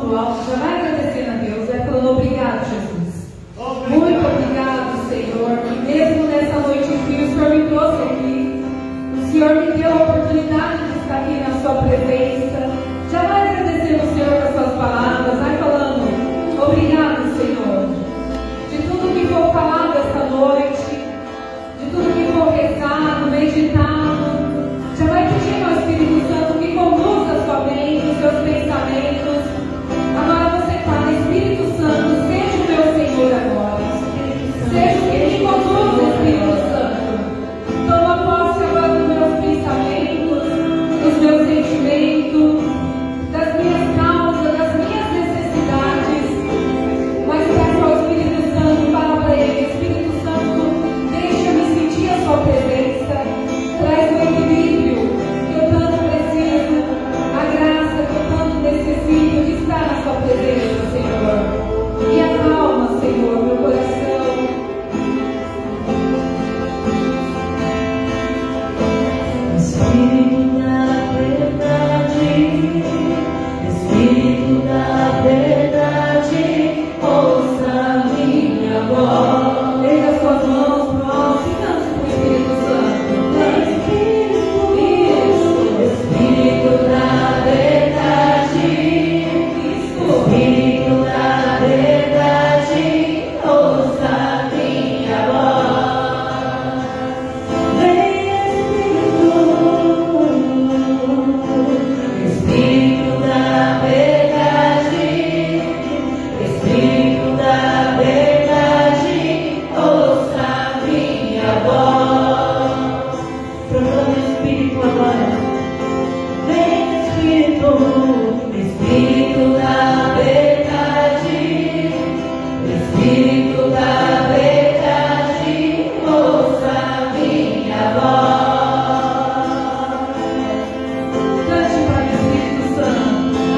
pro alto, já vai agradecendo a Deus, vai falando obrigado, Jesus. Muito obrigado, Senhor, que mesmo nessa noite em que o Senhor me trouxe aqui, o Senhor me deu a oportunidade de estar aqui na sua presença. Já vai agradecendo o Senhor pelas suas palavras, vai falando obrigado, Senhor, de tudo que for falado esta noite, de tudo que for rezado, meditado. Já vai pedindo ao Espírito Santo que conduza a sua mente, os seus pensamentos. Agora você fala, Espírito Santo, seja o meu Senhor agora. Seja o que me conduza, Espírito Santo. Toma posse agora dos meus pensamentos, dos meus sentimentos, das minhas causas, das minhas necessidades. Mas peço ao Espírito Santo, fala para ele, Espírito Santo, deixa-me sentir a sua presença. Traz o equilíbrio que eu tanto preciso, a graça que eu tanto necessito de estar na sua presença, Senhor. E acalma, Senhor, meu coração. Espírito da verdade, Espírito da verdade, ouça minha voz. Erga as suas mãos pro alto e cante pro Espírito Santo. Espírito da verdade, Espírito da verdade, ouça minha voz. Vem Espírito da verdade, Espírito da verdade, ouça minha voz. Proclame o Espírito agora. Vem Espírito, Espírito da verdade, Espírito da verdade, ouça minha voz. Cante para o Espírito Santo.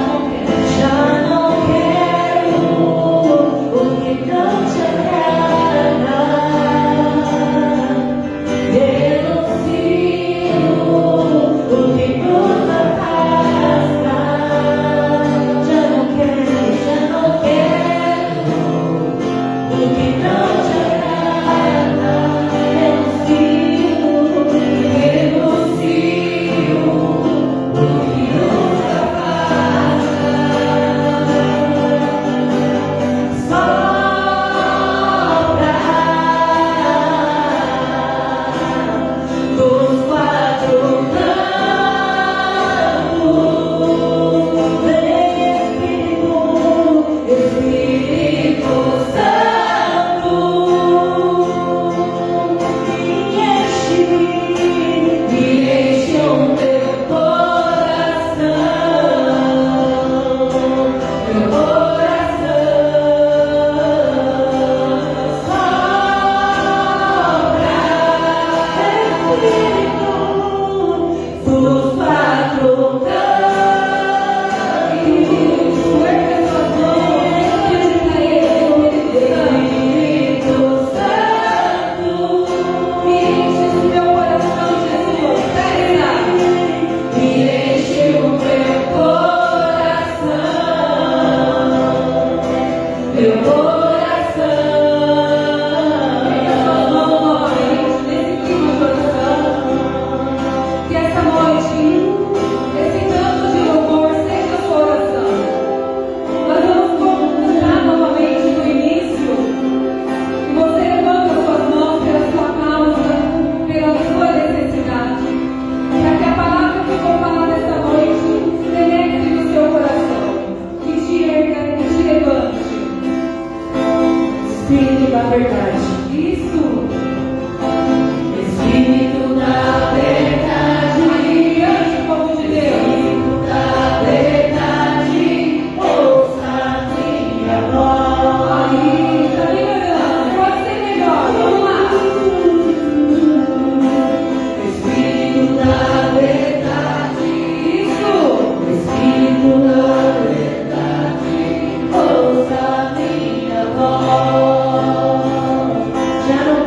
Já não quero o que não te agrada. Denuncio o que nos afasta. Já não quero o que não te agrada. Denuncio o que nos dos quatro cantos, vem Espírito Santo, me enche o teu coração, meu coração. Dos quatro cantos, Erga as suas mãos, cante para ele, Espírito Santo. Santo, Me enche o meu coração, Jesus. Peça. me enche o meu coração, meu coração. Erga as suas mãos novamente, nesse clima de oração. Que essa noite, esse canto de louvor seja a sua oração. Nós vamos cantar novamente no início. E você levanta as suas mãos pela sua causa, pela sua necessidade. Para que a palavra que eu vou falar nessa noite penetre no seu coração. Que te erga, que te levante. Espírito da verdade, Isso. Espírito da verdade, Diante do povo de Deus. Espírito da verdade, ouça minha voz. Aí, tá melhorando. Pode ser melhor. Vamos lá. Espírito da verdade, Isso. Espírito da verdade, ouça minha voz. Já não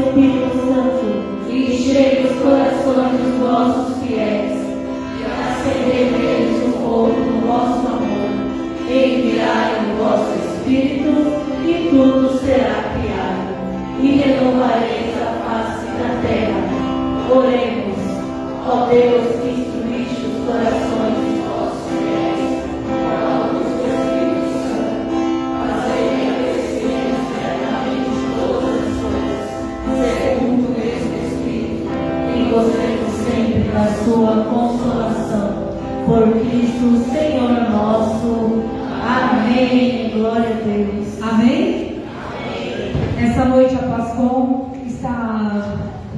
Espírito Santo, enchei os corações dos vossos fiéis, e acendei neles o fogo do vosso amor. Enviai o vosso Espírito, e tudo será criado, e renovareis a face da terra. Oremos, ó Deus, que instruíste os corações dos vossos fiéis, por causa do Espírito Santo, fazei acontecer eternamente todas as coisas, segundo o mesmo Espírito, e gozemos sempre da sua consolação. Por Cristo, Senhor nosso. Amém. Glória a Deus. Amém? Essa noite a Pascom está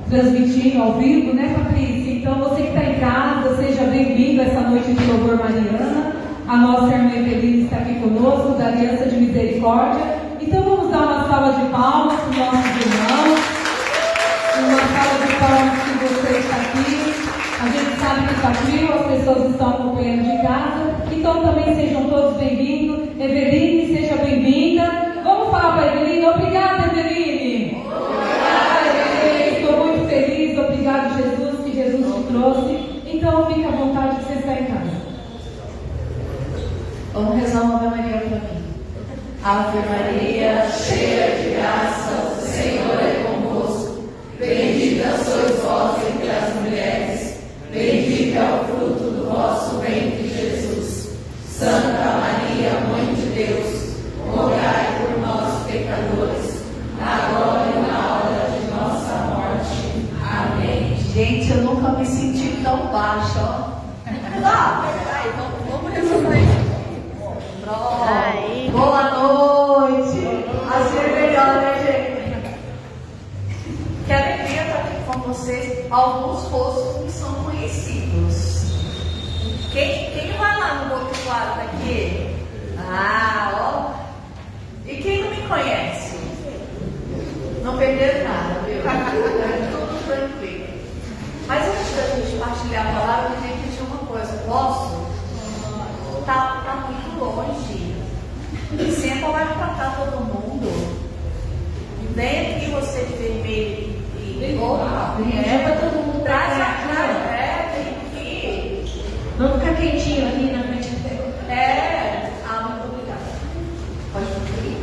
transmitindo ao vivo, né, Patrícia? Então você que está em casa, seja bem-vindo a essa noite de louvor mariana. A nossa irmã Evelina está aqui conosco, da Aliança de Misericórdia. Então vamos dar uma salva de palmas para os nossos irmãos. Uma salva de palmas que você está aqui. A gente sabe que está frio, as pessoas estão acompanhando de casa. Então também sejam todos bem-vindos. Eveline, seja bem-vinda. Vamos falar para a Eveline. Obrigada, Eveline. Obrigada, Eveline. Estou muito feliz. Obrigado, Jesus, que Jesus te trouxe. Então fique à vontade de você estar em casa. Vamos rezar uma Ave Maria para mim. Ave Maria, cheia de graça, o Senhor é convosco. Bendita sois vós entre as mulheres. Bendito é o fruto do vosso ventre, Jesus. Santa Maria, Mãe de Deus, rogai por nós, pecadores, agora e na hora de nossa morte. Amém. Gente, eu nunca me senti tão baixa, ó. Vamos resolver isso. Pronto. Boa noite. Assim é melhor, né, gente? Que alegria estar aqui com vocês. Alguns rostos me são conhecidos. Quem vai lá no outro quarto aqui? Ó. E quem não me conhece? Não perderam nada, viu? Tudo tranquilo. Mas antes da gente partilhar a palavra, eu queria pedir uma coisa. Posso? Tá muito longe. Senta lá pra cá todo mundo. Vem aqui você de vermelho e opa, pra todo mundo traz atrás. Vem aqui. Vamos ficar quentinho aqui na frente do teu. Muito obrigada. Pode vir.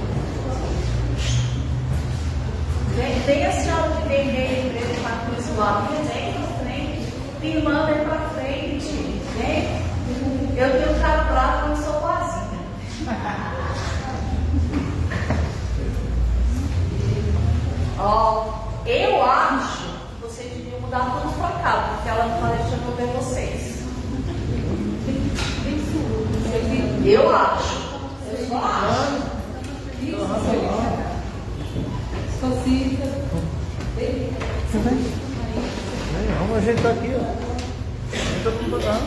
Vem a senhora de vermelho e preto para cruz do lado. Vem pra frente. Me manda aí pra frente. Vem. Eu tenho cara bravo, mas sou boazinha. Eu acho que vocês deviam mudar tudo pra cá, porque ela não vai deixar eu ver vocês. Eu acho. Eu só acho. Socita. Vamos ajeitar aqui, ó. Ajeita tudo lá.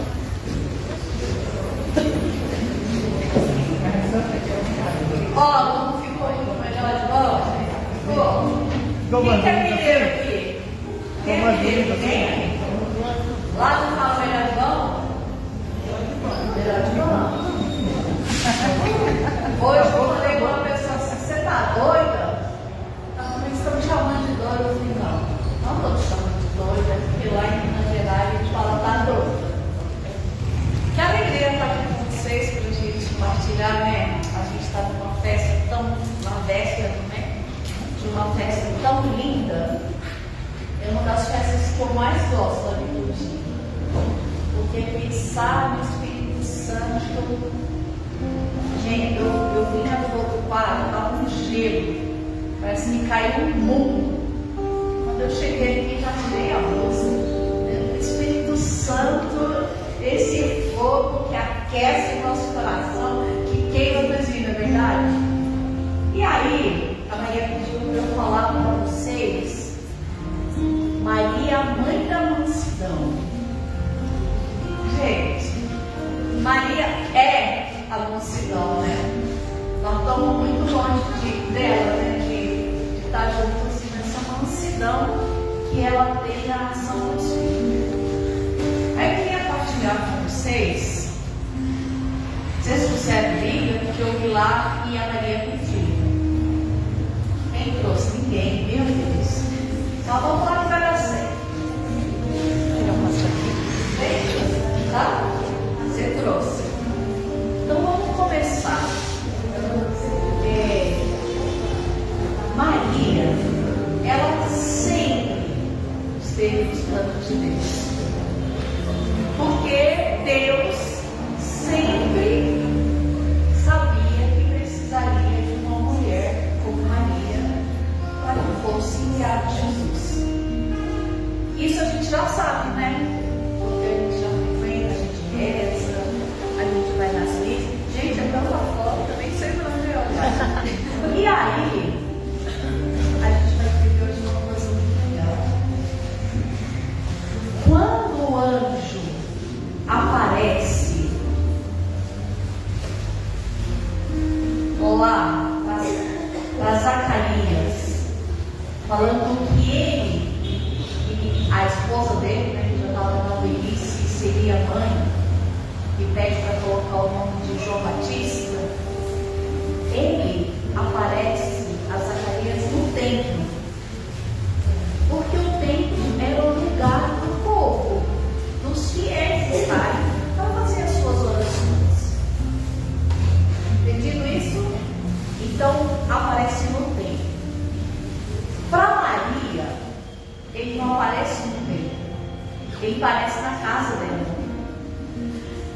Como ficou melhor de volta? Quem quer mineiro aqui? Quem é mineiro? Quem? Lá não fala melhor de volta? Melhor de volta. Hoje eu falei com uma pessoa assim, você tá doida? Eles estão me chamando de doida. Eu falei, não estou te chamando de doida, porque lá em Minas Gerais a gente fala tá doida. Que alegria estar aqui com vocês para a gente compartilhar, né? A gente está numa festa uma véspera, né? De uma festa tão linda. É uma das festas que eu mais gosto da liturgia. Porque pensar no Espírito Santo. Gente, eu vim do outro quarto, estava um gelo. Parece que me caiu um mundo. Quando eu cheguei aqui, já tirei a blusa. O Espírito Santo, esse fogo que aquece o nosso coração, que queima o Brasil, não é verdade? E aí, a Maria pediu para eu falar para vocês, Maria, mãe da mansidão. Gente, Maria é a mansidão, né? Nós estamos muito longe dela, né? De estar junto assim, nessa mansidão que ela tem na ação do Espírito. Aí eu queria partilhar com vocês. Vocês trouxeram Bíblia, porque eu vi lá e a Maria pediu. Quem trouxe? Ninguém, meu Deus. já sabe, né? Porque a gente já frequenta, a gente reza, a gente vai nas missas. Gente, é tanta foto, eu nem sei pra onde eu. E aí, a gente vai ver hoje uma coisa muito legal. Quando o anjo aparece lá para Zacarias, falando que ele e a esposa dele, né, que já estava na velhice, seria mãe, e pede para colocar o nome de João Batista, ele aparece a Zacarias no templo, porque o templo era o lugar do povo, dos fiéis estarem para fazer as suas orações. Entendido isso? Então aparece no templo. Para Maria, ele não aparece no templo, ele aparece na casa dela.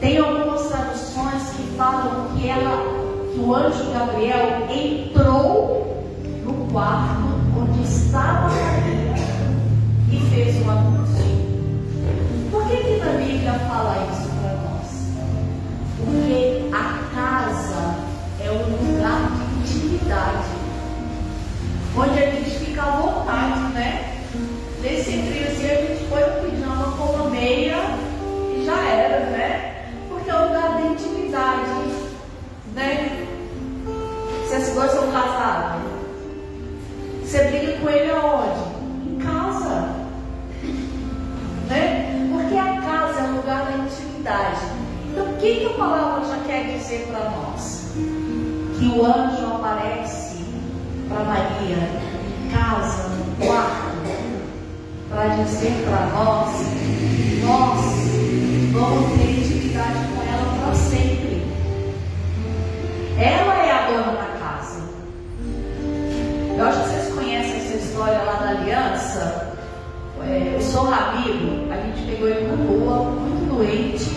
Tem algumas traduções que falam que o anjo Gabriel entrou no quarto onde estava Maria e fez um anúncio. Por que na Bíblia fala isso para nós? Porque a casa é um lugar de intimidade, onde a gente fica à vontade, né? Nesse friozinho a gente põe um pijama com uma meia e já era, né? Porque é um lugar de intimidade, né? Se as coisas são casadas, você briga com ele aonde? Em casa, né? Porque a casa é um lugar da intimidade. Então o que a palavra já quer dizer para nós? Que o anjo aparece para Maria em casa, no quarto, para dizer para nós vamos ter intimidade com ela para sempre. Ela é a dona da casa. Eu acho que vocês conhecem essa história lá da aliança. O Sr. Ramiro, a gente pegou ele na rua, muito doente,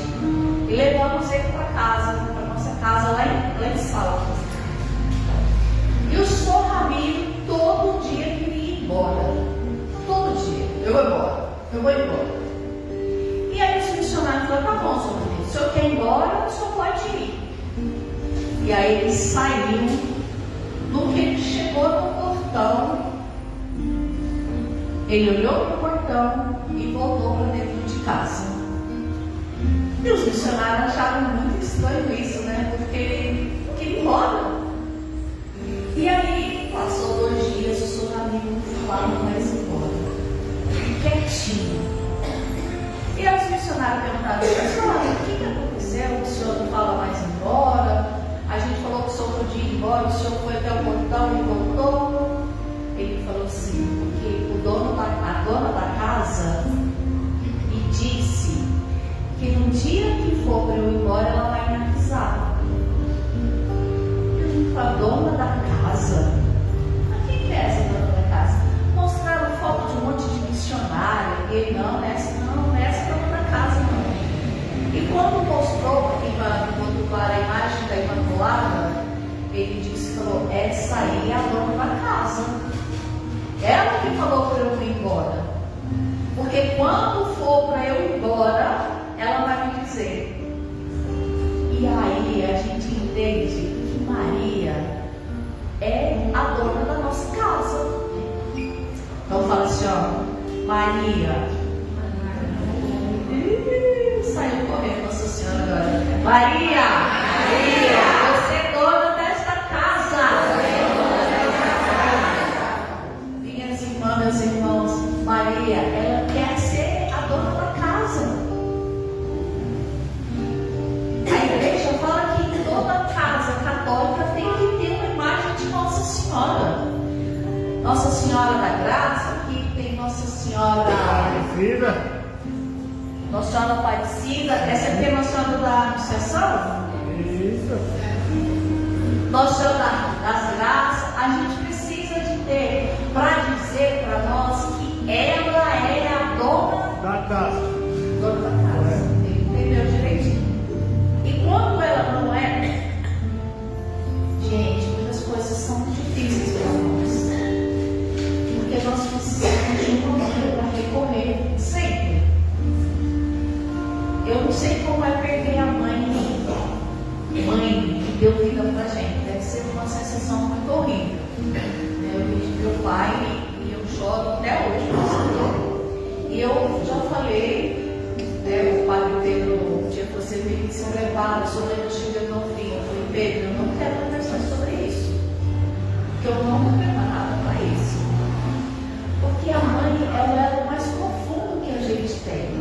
e levamos ele para casa, para nossa casa lá em Salto. E o Sr. Ramiro todo dia queria ir embora. Todo dia. Eu vou embora. E aí os missionários falaram: tá bom, Sr. Ramiro, o senhor quer ir embora, o senhor pode ir. E aí ele saiu. No que ele chegou no portão, ele olhou para o portão e voltou para dentro de casa. E os missionários acharam muito estranho isso, né? Porque ele queria ir embora. E aí, passou 2 dias, o Sr. Ramiro não falava mais embora. Quietinho. E aí os missionários perguntaram: o que aconteceu? O senhor não fala mais embora? A gente falou que o senhor podia ir embora, o senhor foi até o portão e voltou. Ele falou assim: porque a dona da casa me disse que no dia que for para eu ir embora, ela vai me avisar. A dona da casa? Mas quem é essa dona da casa? Mostraram foto de um monte de missionário. E ele: não é essa dona da casa, não. E quando mostrou para quem vai a imagem da Imaculada, ele falou: essa aí é a dona da casa. Ela que falou para eu ir embora. Porque quando for para eu ir embora, ela vai me dizer. E aí a gente entende que Maria é a dona da nossa casa. Então fala assim, ó: Maria. Saiu correndo Nossa Senhora agora. Maria, você é dona desta casa. Minhas irmãs, meus irmãos, Maria, ela quer ser a dona da casa. A igreja fala que em toda casa católica tem que ter uma imagem de Nossa Senhora. Nossa Senhora da Graça, aqui tem Nossa Senhora Aparecida. Nossa Senhora Aparecida. Essa aqui é Nossa Senhora da Anunciação. Isso. Nossa Senhora das Graças. A gente precisa de ter para dizer para nós que ela é a dona Da casa. da casa. Entendeu direitinho? E quando ela não é, gente, muitas coisas são difíceis para nós. Porque nós precisamos de uma maneira para recorrer sempre. E eu já falei, né, o padre Pedro tinha que se levado sobre a antiga doutrina. Eu falei, Pedro, eu não quero conversar sobre isso, porque eu não estou preparada para isso. Porque a mãe é o mais profundo que a gente tem.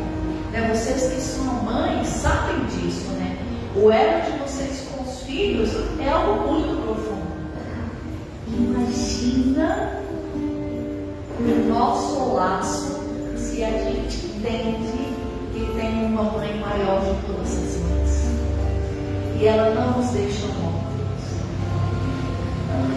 Né? Vocês que são mães sabem disso, né? O elo de vocês com os filhos é algo muito profundo. Imagina o nosso laço se a gente entende que tem uma mãe maior de todas as mães. E ela não nos deixa mortos.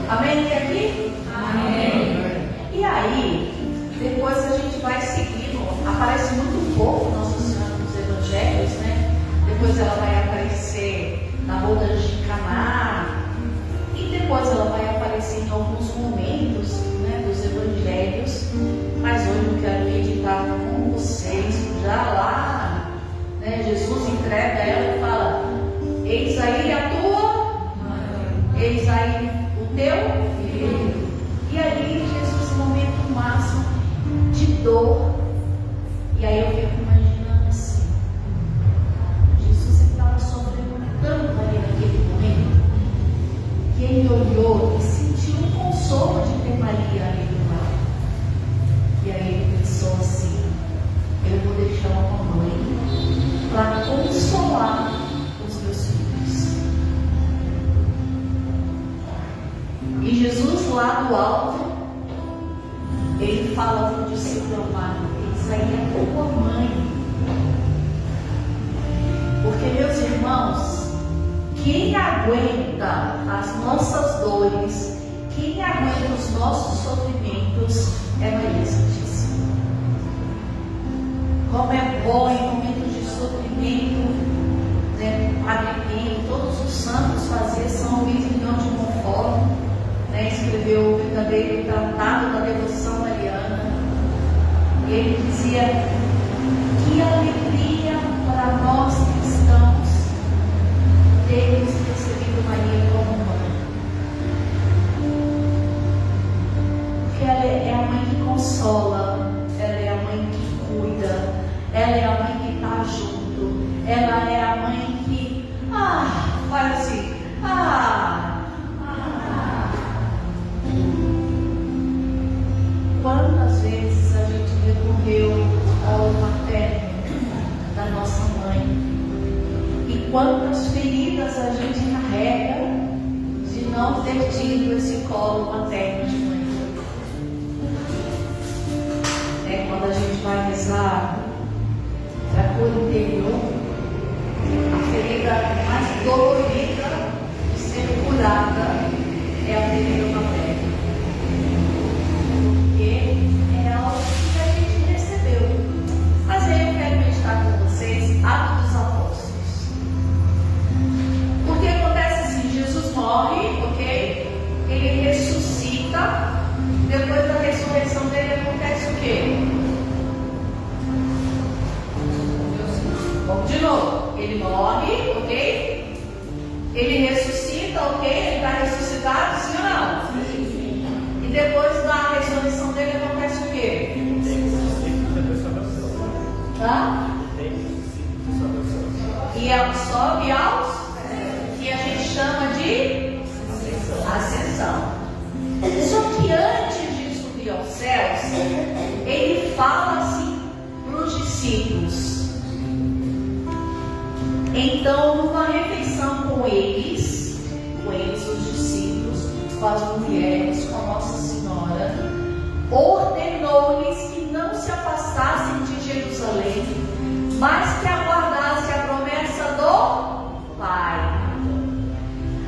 Amém? Até aqui? Amém. E aí, depois a gente vai seguindo. Aparece muito pouco Nossa Senhora nos Evangelhos, né? Depois ela vai aparecer na boda de Caná. E depois ela vai aparecer em alguns momentos, né, dos Evangelhos. Mas hoje eu quero meditar com vocês. Já lá, né, Jesus entrega ela e fala: eis aí a tua, eis aí o teu filho. E aí Jesus, no momento máximo de dor. E aí eu fico imaginando assim, Jesus estava sofrendo tanto ali naquele momento, que ele olhou e sentiu um consolo de ter Maria ali do lado. E aí ele pensou assim: eu vou deixar uma mãe para consolar os meus filhos. E Jesus lá do alto, ele fala para o discípulo amado: isso aí é tua mãe. Porque, meus irmãos, quem aguenta as nossas dores, quem aguenta os nossos sofrimentos é Maria Santíssima. Como é bom em momentos de sofrimento, né? Padre Pio, todos os santos faziam São Luís Mignon de Montfort, né? Escreveu o verdadeiro tratado da devoção mariana. E ele dizia: que alegria para nós cristãos termos recebido Maria como mãe. Porque ela é a mãe que consola, ela é a mãe que cuida, ela é a mãe que está junto, ela é a mãe que faz assim, Quantas vezes a gente recorreu ao materno da nossa mãe, e quantas feridas a gente carrega de não ter tido esse colo materno de mãe. Quando a gente vai rezar para a cura interior, a ferida mais dolorida de ser curada é a ferida materna. É algo que a gente recebeu. Mas aí eu quero meditar com vocês Atos dos Apóstolos. Porque acontece assim: Jesus morre, ok? Ele ressuscita. Depois da ressurreição dele acontece o quê? Vamos de novo. Ele morre, ok? Ele ressuscita, ok? Ele está ressuscitado, sim ou não? Sim. E depois da ressurreição dele acontece o quê? E sobe aos que a gente chama de ascensão. Só que antes de subir aos céus, ele fala assim para os discípulos. Então, numa refeição com eles os discípulos, com as mulheres, com Nossa Senhora, ordenou-lhes que não se afastassem de Jerusalém, mas que aguardassem a promessa do Pai,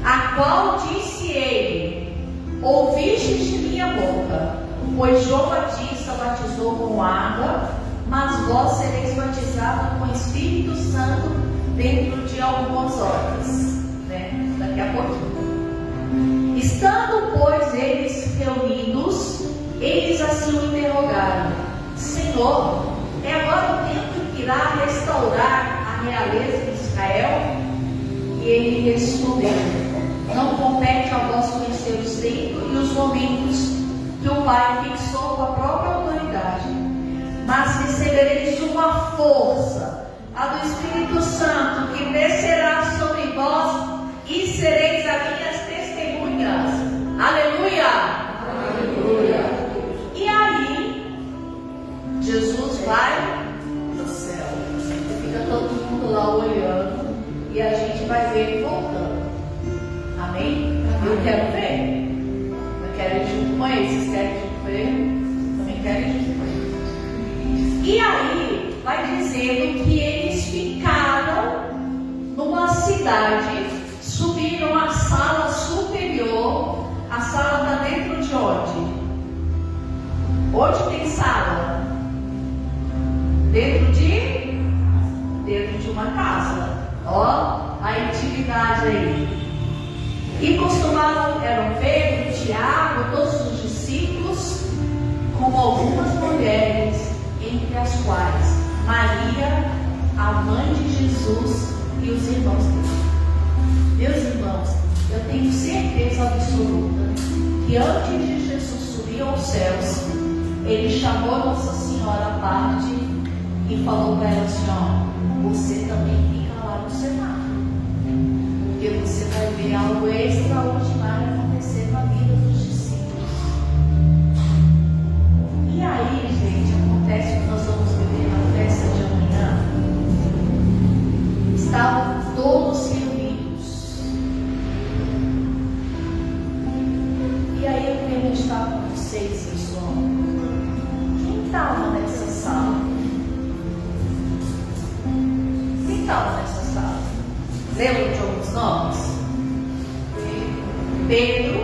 a qual disse ele: ouvistes de minha boca, pois João Batista batizou com água, mas vós sereis batizados com o Espírito Santo dentro de algumas horas, né? Daqui a pouquinho. Estando, pois, eles reunidos, eles assim o interrogaram: Senhor, é agora o tempo que irá restaurar a realeza de Israel? E ele respondeu: não compete a vós conhecer os tempos e os momentos que o Pai fixou com a própria autoridade, mas recebereis força, a do Espírito Santo, que descerá sobre vós e sereis as minhas testemunhas. Aleluia! Aleluia! E aí, Jesus vai no céu. Fica todo mundo lá olhando e a gente vai ver ele voltando. Amém? Eu quero ver. Eu quero ir junto com ele. Vocês querem ir junto com ele? Também quero ir junto com ele. E aí, vai dizendo que eles ficaram numa cidade, subiram à sala superior. A sala está dentro de onde? Onde tem sala? Dentro de uma casa. Ó, a intimidade aí. E costumavam, eram Pedro, Tiago, todos os discípulos, com algumas mulheres, entre as quais Maria, a mãe de Jesus, e os irmãos dele. Meus irmãos, eu tenho certeza absoluta que antes de Jesus subir aos céus, ele chamou Nossa Senhora à parte e falou para ela assim: ó, você também fica lá no cenário, porque você vai ver algo extraordinário acontecer na vida dos discípulos. E aí, gente, acontece que nós vamos viver na festa de amanhã. Estavam todos reunidos. E aí eu queria meditar com vocês isso. Quem estava nessa sala? Quem estava nessa sala? Lembram de alguns nomes? Pedro.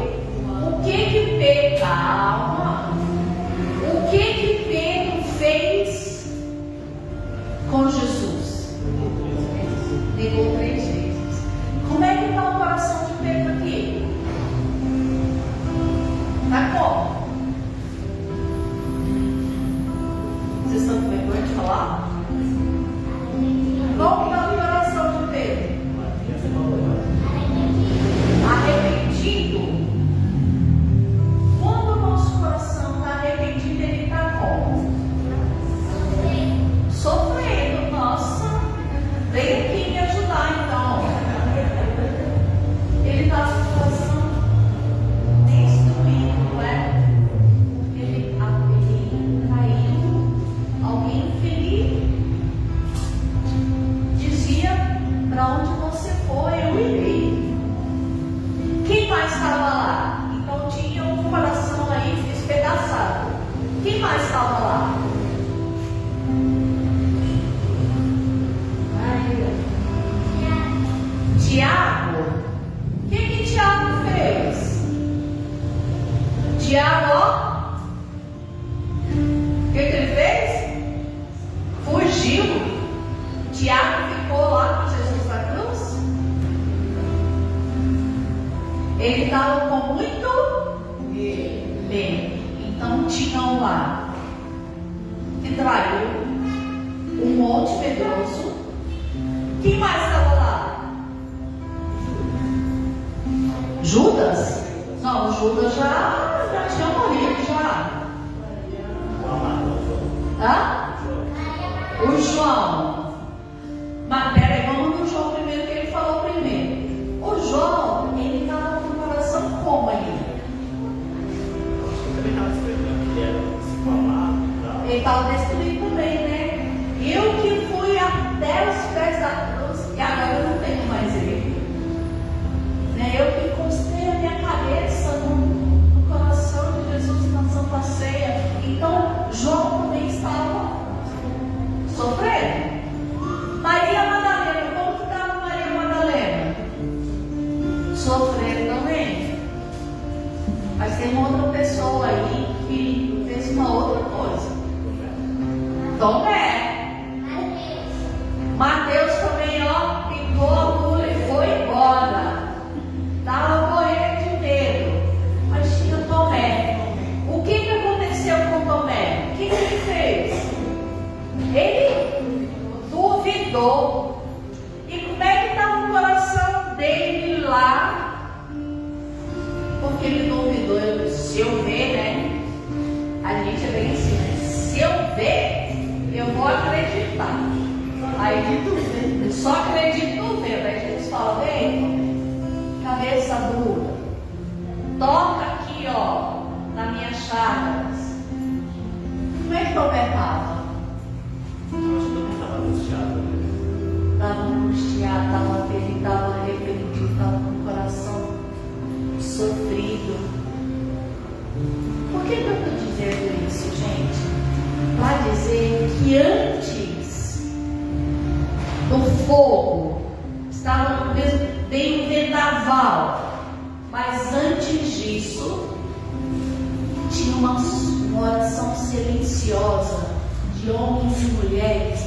O que Pedro... Calma. O que Pedro fez com Jesus? Negou 3 vezes. Como é que está o coração de Pedro aqui? Está como? Vocês estão com vergonha de falar? Como está o coração de Pedro? Arrependido. Quando o nosso coração está arrependido, ele está como? Sofrendo. Nossa, vem aqui me ajudar então. Ele está com o coração destruído, não é? Ele caiu. Alguém feriu. Dizia: para onde você for, eu irei. Quem mais estava lá? Então tinha um coração aí despedaçado. Quem mais estava lá? Tiago. O que Tiago fez? Tiago, ó. O que ele fez? Fugiu. Tiago ficou lá com Jesus na cruz. Ele estava com muito medo. Então tinham lá que traiu um monte medroso. Quem mais estava lá? Judas? Não, Judas já tinha morrido já. Hã? O João. Mas peraí, vamos no João primeiro, que ele falou primeiro. O João, ele estava com o coração como ainda? Ele estava destruído também, né? Eu que fui até os pés da cruz e agora eu não tenho mais ele. Né? Eu que encostei a minha cabeça no coração de Jesus na Santa Ceia. Então, João também estava sofrendo. Maria Madalena, como que estava Maria Madalena? Sofrendo também. Mas tem uma outra pessoa aí que fez uma outra coisa. Tomé. Mateus também, ó, picou a mula e foi embora. Estava morrendo de medo. Mas tinha Tomé. O que aconteceu com Tomé? O que ele fez? Ele duvidou. E como é que estava o coração dele lá? Porque ele duvidou. Se eu ver, né? A gente é bem assim, né? Se eu ver, eu vou acreditar. Só acredito no vendo. Aí Jesus fala: vem, cabeça dura, toca aqui, ó, nas minhas chagas. Como é que eu pecava? Eu acho que eu estava angustiado. Estava angustiado, estava feliz, estava arrependido, estava com o coração sofrido. Por que eu estou dizendo isso, gente? Para dizer que antes do fogo estava bem um vendaval, mas antes disso tinha uma oração silenciosa de homens e mulheres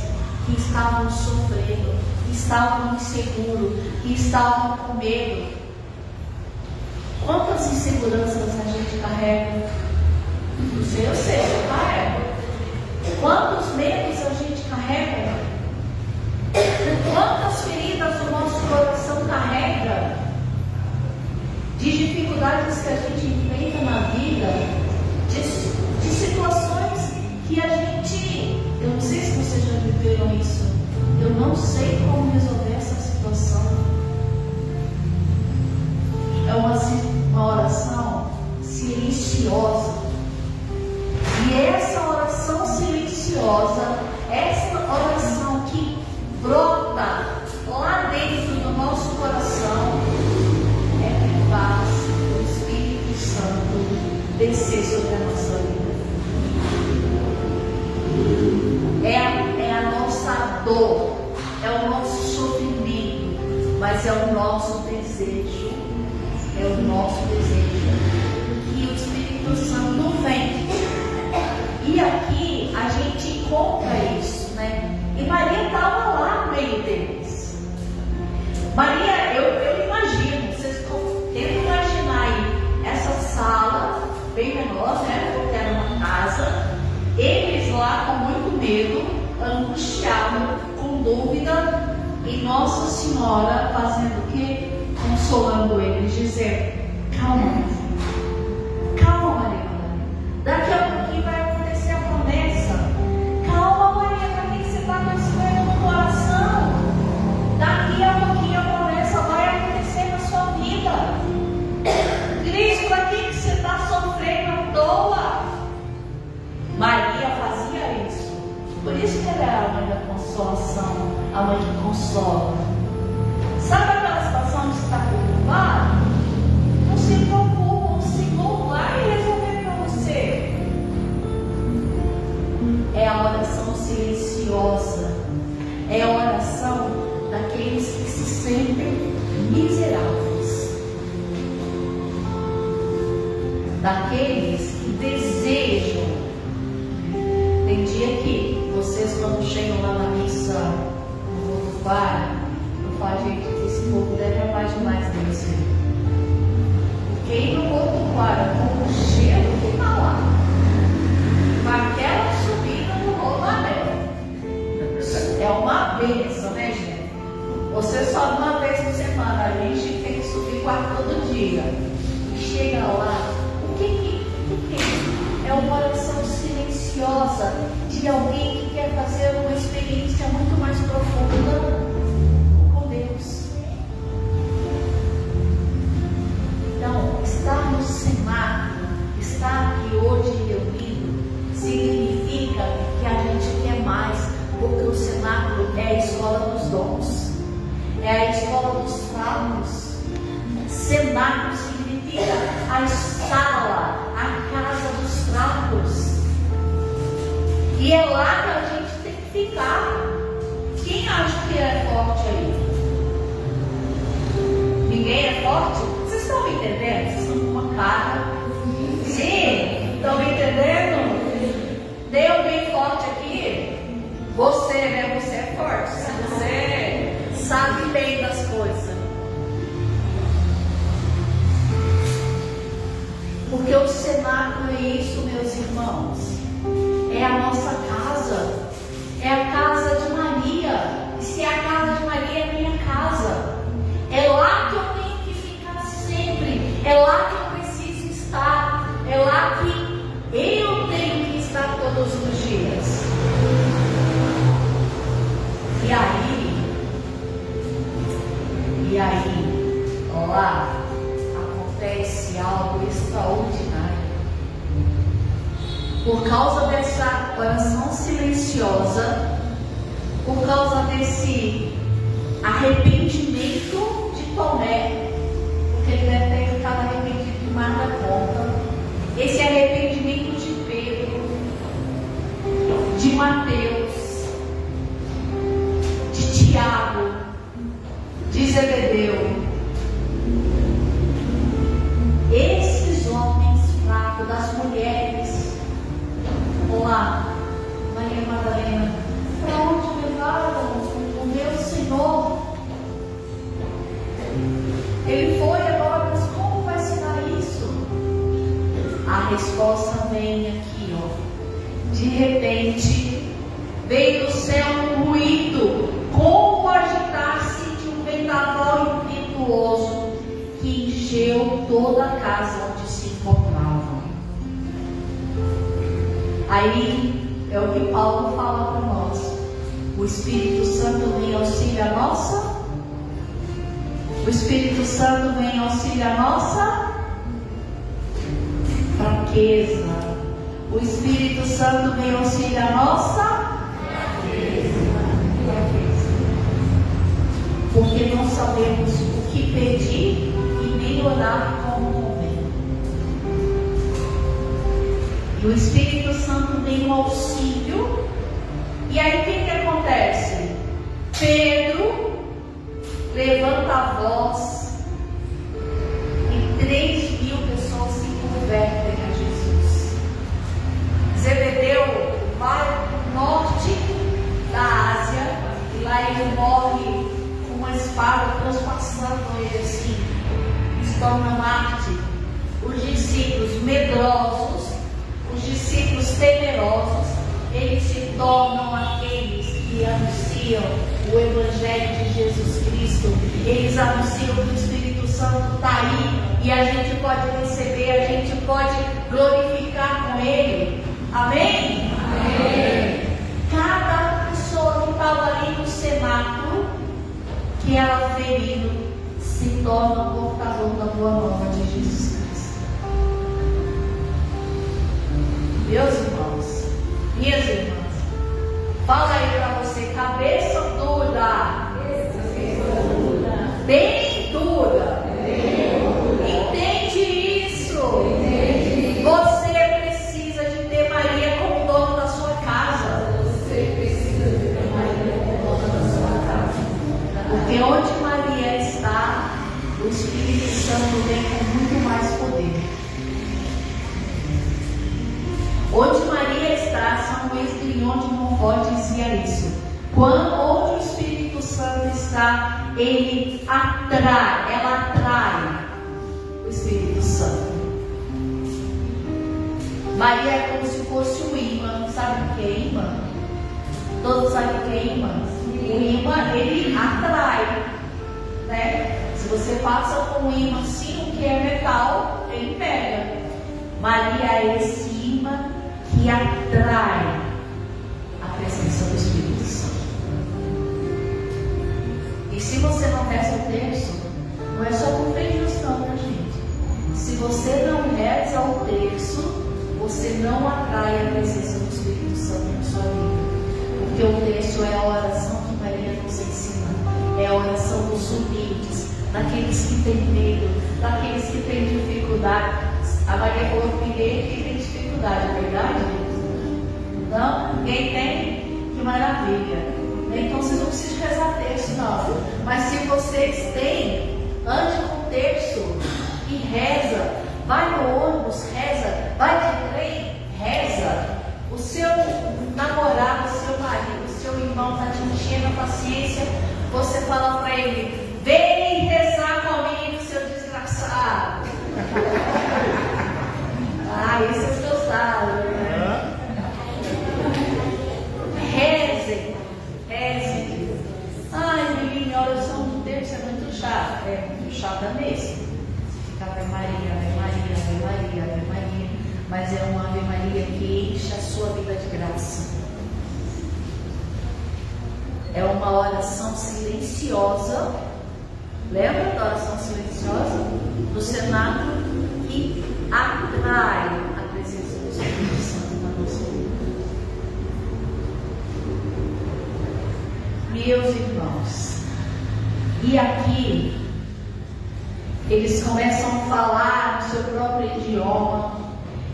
que estavam sofrendo, que estavam inseguros, que estavam com medo. Quantas inseguranças a gente carrega? Não sei, eu sei, eu carrego. Quantos medos a gente carrega? Quantas feridas o nosso coração carrega? De dificuldades que a gente enfrenta na vida, de situações que a gente, eu não sei se vocês já viveram isso, eu não sei como resolver essa situação. É uma oração silenciosa. E essa oração silenciosa, essa oração que brota lá dentro do nosso coração, é que faz o Espírito Santo descer sobre a nossa vida. É a nossa dor, é o nosso sofrimento, mas é o nosso desejo. É o nosso desejo que o Espírito Santo vem. E aqui a gente encontra isso, né? E Maria estava lá no meio deles. Maria, eu imagino, vocês tentam imaginar aí essa sala bem menor, né? Porque era uma casa. Eles lá com muito medo, angustiados, com dúvida, e Nossa Senhora fazendo o quê? Consolando eles, dizendo: calma, calma, Maria, daqui a pouquinho vai acontecer a promessa. Calma, Maria, para que você está com isso no coração? Daqui a pouquinho a promessa vai acontecer na sua vida. Cristo, para que você está sofrendo à toa? Maria fazia isso. Por isso que ela é a mãe da consolação, a mãe que consola. Sabe aquela situação que você está preocupado? Não se preocupa, o Senhor vai resolver para você. É a oração silenciosa, é a oração daqueles que se sentem miseráveis, daqueles que desejam. Tem dia que vocês, quando chegam lá na missa, no Votuquara, eu falo: gente, esse povo deve amar demais Deus. Porque ir no Votuquara com o cheiro que está lá, com aquela subida no Romanel, é uma bênção, né, gente? Você sobe uma vez por semana, a gente tem que subir quase todo dia. E chega lá, o que é uma oração silenciosa de alguém que quer fazer uma experiência muito mais profunda com Deus. Então, estar no cenáculo, estar aqui hoje reunido, significa que a gente quer mais, porque o cenáculo é a escola dos dons, é a escola dos fracos. Cenáculo significa a sala, a casa dos fracos. E é lá que a gente tem que ficar. Quem acha que é forte aí? Ninguém é forte? Vocês estão me entendendo? Vocês estão com uma cara. Sim, estão me entendendo? Tem alguém forte aqui? Você, né? Você é forte. Você sabe bem das coisas. Porque o cenáculo é isso, meus irmãos. É a nossa casa. É a casa de Maria. E se é a casa de Maria, é a minha casa. É lá que eu tenho que ficar sempre. É lá que eu preciso estar. É lá que eu tenho que estar todos os dias. causa dessa oração silenciosa, por causa desse arrependimento de Tomé, porque ele deve ter ficado arrependido demais da conta, esse arrependimento de Pedro, de Mateus, de Tiago, de Zebedeu, esses homens fracos, das mulheres, lá, Maria Madalena, para onde levaram o meu Senhor? Ele foi agora, mas como vai se dar isso? A resposta vem aqui, ó. De repente, veio do céu um ruído, como agitar-se de um vendaval impetuoso, que encheu toda a casa onde se encontravam. Aí é o que Paulo fala para nós. O Espírito Santo vem auxílio a nossa. O Espírito Santo vem auxílio a nossa fraqueza. O Espírito Santo vem auxílio a nossa fraqueza. Porque não sabemos o que pedir e nem orar como convém. E o Espírito Santo vem no auxílio. E aí o que acontece? Pedro levanta a voz e 3.000 pessoas se convertem a Jesus. Zebedeu vai para o norte da Ásia e lá ele morre com uma espada transpassando ele assim, se torna mártir. Os discípulos medrosos, os discípulos temerosos, eles se tornam aqueles que anunciam o Evangelho de Jesus Cristo. Eles anunciam que o Espírito Santo está aí e a gente pode receber, a gente pode glorificar com Ele. Amém? Amém. Cada pessoa que estava ali no cenáculo, que era ferido, se torna portador da boa nova de Jesus Cristo. Meus irmãos, minhas irmãs, fala aí para você, cabeça dura, bem dura, entende isso? Você precisa de ter Maria como dono da sua casa. Porque onde Maria está, o Espírito Santo vem com muito mais poder. Onde Maria está, São Luís Grignon de Montfort dizia isso. Onde o Espírito Santo está, ele atrai, ela atrai o Espírito Santo. Maria é como se fosse um imã. Sabe o que é imã? Todos sabem o que é imã? O imã, ele atrai, né? Se você passa com um imã assim, o que é metal, ele pega. Maria é esse imã que atrai a presença do Espírito Santo. E se você não reza o terço, não é só por feliz não, né, gente? Se você não reza o terço, você não atrai a presença do Espírito Santo na sua vida. Porque o terço é a oração que Maria nos ensina. É a oração dos humildes, daqueles que têm medo, daqueles que têm dificuldade. A Maria falou que ninguém tem dificuldade, é verdade? Não? Ninguém tem? Que maravilha. Então vocês não precisam rezar terço, não. Mas se vocês têm, ande com o terço e reza. Vai no ônibus, reza. Vai de trem, reza. O seu namorado, o seu marido, o seu irmão está te enchendo a paciência. Você fala para ele: vem rezar comigo, seu desgraçado. Ah, isso vocês gostaram, né? Rezem, rezem. Ai, menino, a oração do terço é muito chata. É muito chata mesmo. Fica Ave Maria, Ave Maria, Ave Maria, Ave Maria. Mas é uma Ave Maria que enche a sua vida de graça. É uma oração silenciosa. Lembra da oração silenciosa? Do cenáculo, que atrai a presença do Espírito Santo na nossa vida. Meus irmãos, e aqui eles começam a falar no seu próprio idioma,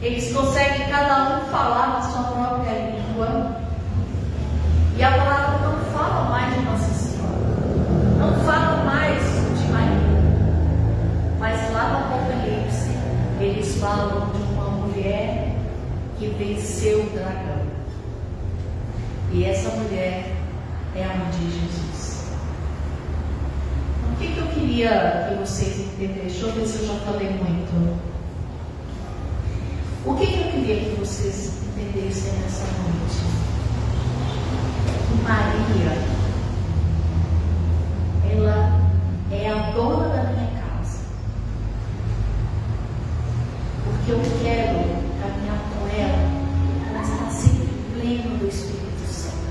eles conseguem cada um falar na sua própria língua, e a palavra não fala mais de Nossa Senhora, não fala mais de Maria, mas lá no Apocalipse eles falam de uma mulher que venceu o dragão, e essa mulher é a mãe de Jesus. O que eu queria que vocês entendessem? Deixa eu ver se eu já falei muito. O que eu queria que vocês entendessem nessa noite? Maria, ela é a dona da minha casa, porque eu quero caminhar com ela, ela está sempre plena do Espírito Santo.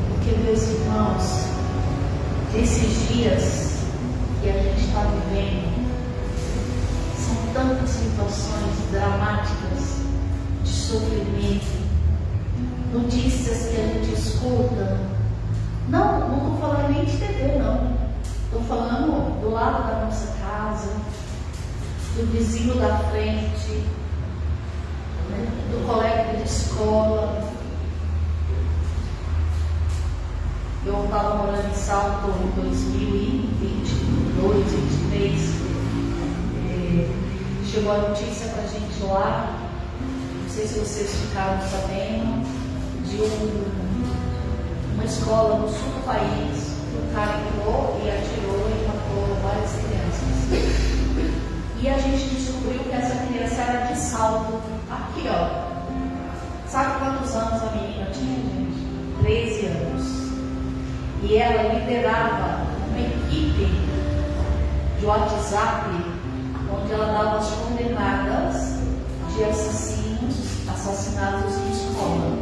Porque, meus irmãos, nesses dias que a gente está vivendo, são tantas situações dramáticas de sofrimento, notícias que a gente escuta. Não estou falando nem de TV, não. Estou falando do lado da nossa casa, do vizinho da frente, né, do colega de escola. Eu estava morando em Salto em 2022, 2023. Chegou a notícia para a gente lá, não sei se vocês ficaram sabendo, de uma escola no sul do país, que um cara entrou e atirou e matou várias crianças. E a gente descobriu que essa criança era de Salto. Aqui, ó. Sabe quantos anos a menina tinha, gente? 13 anos. E ela liderava uma equipe de WhatsApp, onde ela dava as coordenadas de assassinatos em escola.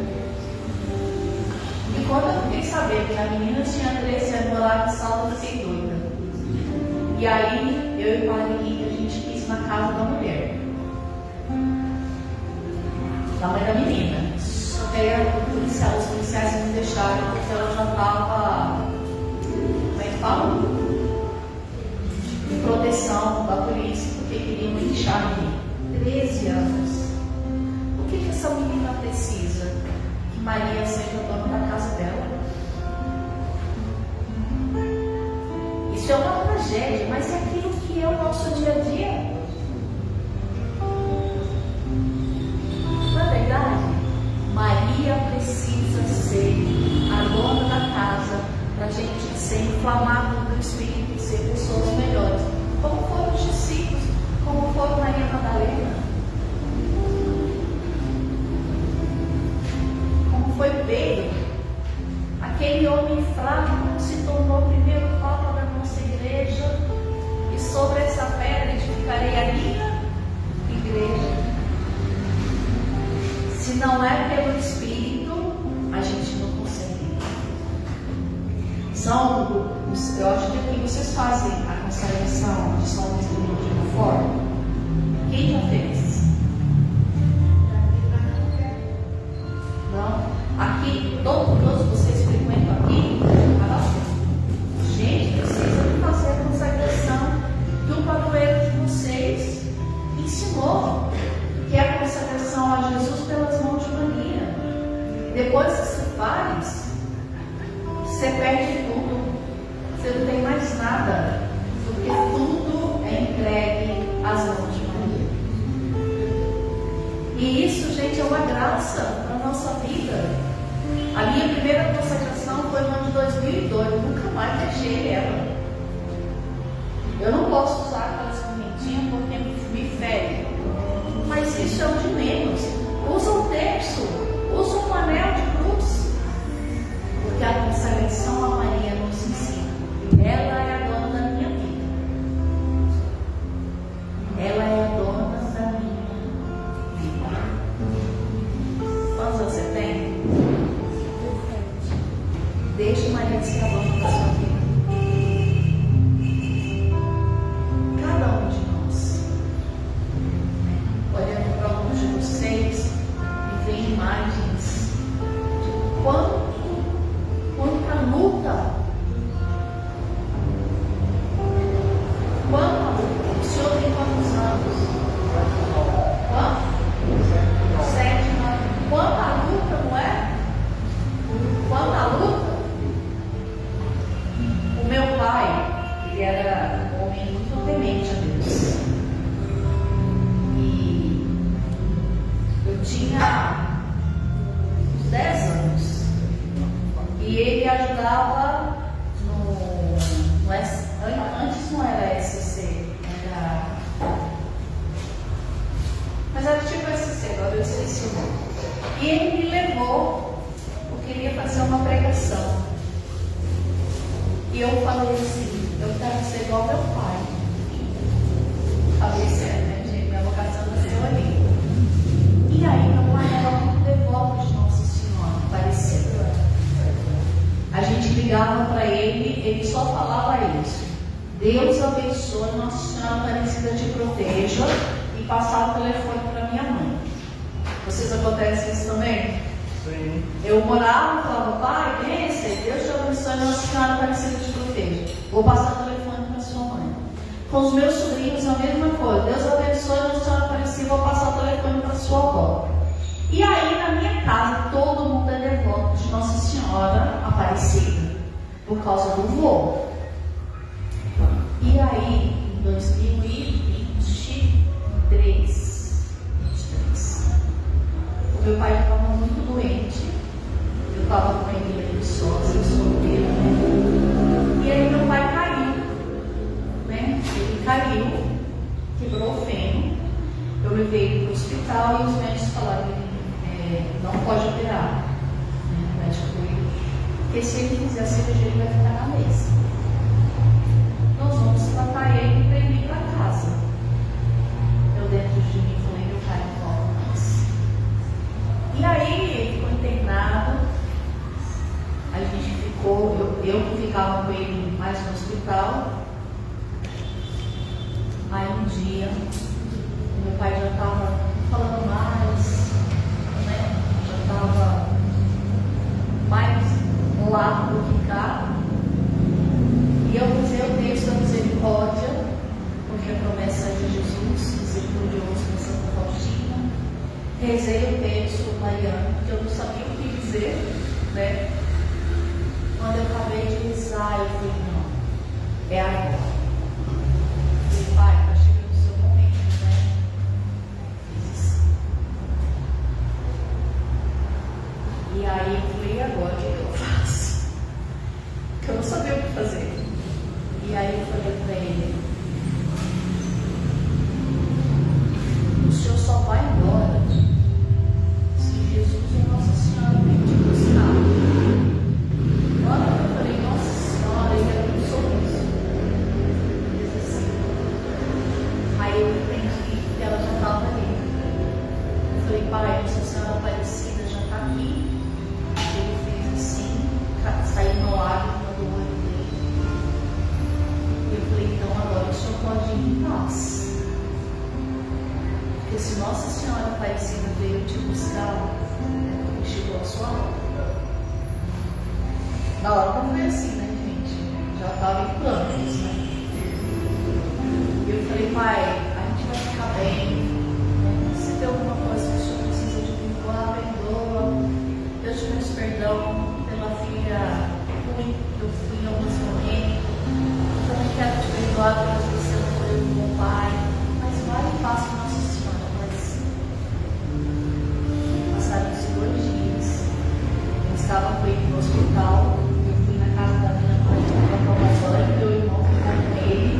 E quando eu fiquei sabendo que a menina tinha 13 anos, lá de Salto, eu fiquei doida. E aí, eu e o Paulinho, a gente quis ir na casa da mulher, da mãe da menina. Só que aí os policiais não deixaram, porque ela já estava, como é que fala? Em proteção da polícia, porque queriam linchar a menina. 13 anos. O que essa menina precisa? Que Maria seja dona da casa dela. Isso é uma tragédia, mas é aquilo que é o nosso dia a dia. Não é verdade? Maria precisa ser a dona da casa para a gente ser inflamado do Espírito e ser pessoas melhores. Como foram os discípulos, como foi Maria Madalena, como foi Pedro, aquele homem fraco que se tornou o primeiro papa da nossa igreja, e sobre essa pedra edificarei a minha igreja. Se não é pelo Espírito, a gente não consegue. Eu acho que aqui vocês fazem a consagração de São Luís do de uma forma. Quem já fez? Não? Aqui, todos vocês frequentam aqui? Gente, precisa fazer a consagração que o padroeiro de vocês ensinou, que é a consagração a Jesus pelas mãos de Maria. Depois que se faz, você perde tudo. Você não tem mais nada, porque tudo é entregue às mãos de Maria. E isso, gente, é uma graça para a nossa vida. A minha primeira consagração foi no ano de 2002, nunca mais deixei ela. Eu não posso usar aquelas correntinhas porque me fere, mas isso é o de menos. Usa um terço, usa um anel de cruz, porque a consagração a Maria nos ensina. Ela é a dona da minha vida. Ela é a dona da minha vida. Quantos anos você tem? Deixe Maria ser a dona da sua vida. Cada um de nós, olhando para alguns de vocês, me vem imagens de tinha uns 10 anos. E ele ajudava antes não era SC, mas era tipo SC, agora eu esqueci o nome. E ele me levou, porque ele ia fazer uma pregação. E eu falei assim, eu quero ser igual meu pai. Falei sério, né, gente? Minha vocação nasceu ali. E aí, meu pai era muito devoto de Nossa Senhora, parecido. A gente ligava para ele só falava isso. Deus abençoe, Nossa Senhora Aparecida te proteja, e passava o telefone para minha mãe. Vocês acontecem isso também? Sim. Eu morava e falava, pai, benção, Deus te abençoe, Nossa Senhora Aparecida te proteja. Vou passar o telefone para sua mãe. Com os meus sobrinhos a mesma coisa. Deus abençoe, Nossa Senhora Aparecida, vou passar o telefone para sua avó. E aí na minha casa todo mundo é devoto de Nossa Senhora Aparecida, por causa do vô. E aí, em 2023, o meu pai estava muito doente. Eu estava com ele ali sozinho, solteiro, né? E aí meu pai caiu, né? Ele caiu, quebrou o fêmur. Eu levei ele para o hospital e os médicos falaram que não pode operar. O médico veio, porque se ele fizer a cirurgia, ele vai ficar na mesa. Nós vamos tratar ele para ele ir para casa. Eu dentro de mim falei, meu pai não volta mais. E aí ele ficou internado. A gente ficou, eu ficava com ele mais no hospital. Aí um dia, meu pai já estava falando mais, né? Já estava mais lá do que cá. E eu usei o texto da misericórdia, porque a promessa é de Jesus, misericordioso da Santa Faustina. Rezei o texto mariano, porque eu não sabia o que dizer, né? Quando eu acabei de rezar, eu falei, não, é agora. Eu falei, pai, está chegando o seu momento, né? Fiz assim. E aí eu falei, e agora o que eu faço? Porque eu não sabia o que fazer. E aí eu falei para ele, o senhor só vai embora se Jesus e Nossa Senhora vem te buscar. Na hora que eu falei, Nossa Senhora, ele abriu um sorriso. Ele disse assim. Aí eu entendi que ela já estava ali. Eu falei, pai, Nossa Senhora Aparecida já está aqui. Ele fez assim, saiu uma lágrima do olho dele. Eu falei, então agora o senhor pode ir em paz. Porque se Nossa Senhora Aparecida veio te buscar, é porque chegou a sua hora. Na hora não foi assim, né, gente? Já estava em planos, né? E eu falei, pai, a gente vai ficar bem. Né? Se tem alguma coisa que o senhor precisa de perdoar, perdoa. Eu te peço perdão pela filha ruim que eu fui em alguns momentos. Também quero te perdoar pela você não foi o meu pai. Mas vai e passa com Nossa Senhora Aparecida. Passaram-se 2 dias. Eu estava com ele no hospital. Eu fui na casa da minha mãe para tomar banho. Meu irmão ficou com ele.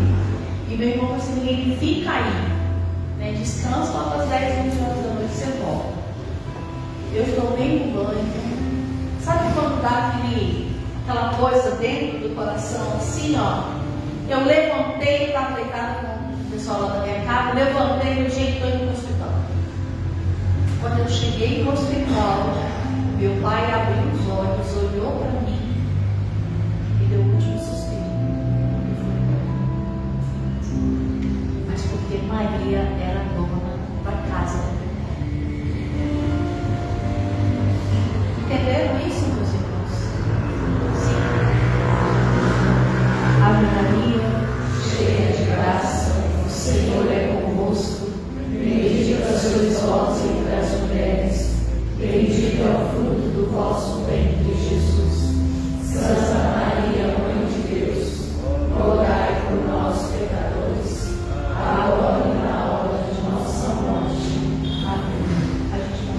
E meu irmão falou assim, ele fica aí. Né? Descansa lá para as 10, 11 horas da noite você volta. Eu tomei um banho. Sabe quando dá aquela coisa dentro do coração, assim, ó? Eu levantei, estava deitada com o pessoal lá da minha casa, levantei, eu tinha ido para o hospital. Quando eu cheguei no hospital, meu pai abriu os olhos, olhou para mim e deu o último suspiro. Mas porque Maria era dona da casa. Entenderam isso, meus irmãos? Sim. Ave Maria, cheia de graça, o Senhor é convosco. Bendita sois vós entre as mulheres, bendito é o fruto do vosso ventre, Jesus. Santa Maria, Mãe de Deus, rogai por nós, pecadores, agora e na hora de nossa morte. Amém. A gente vai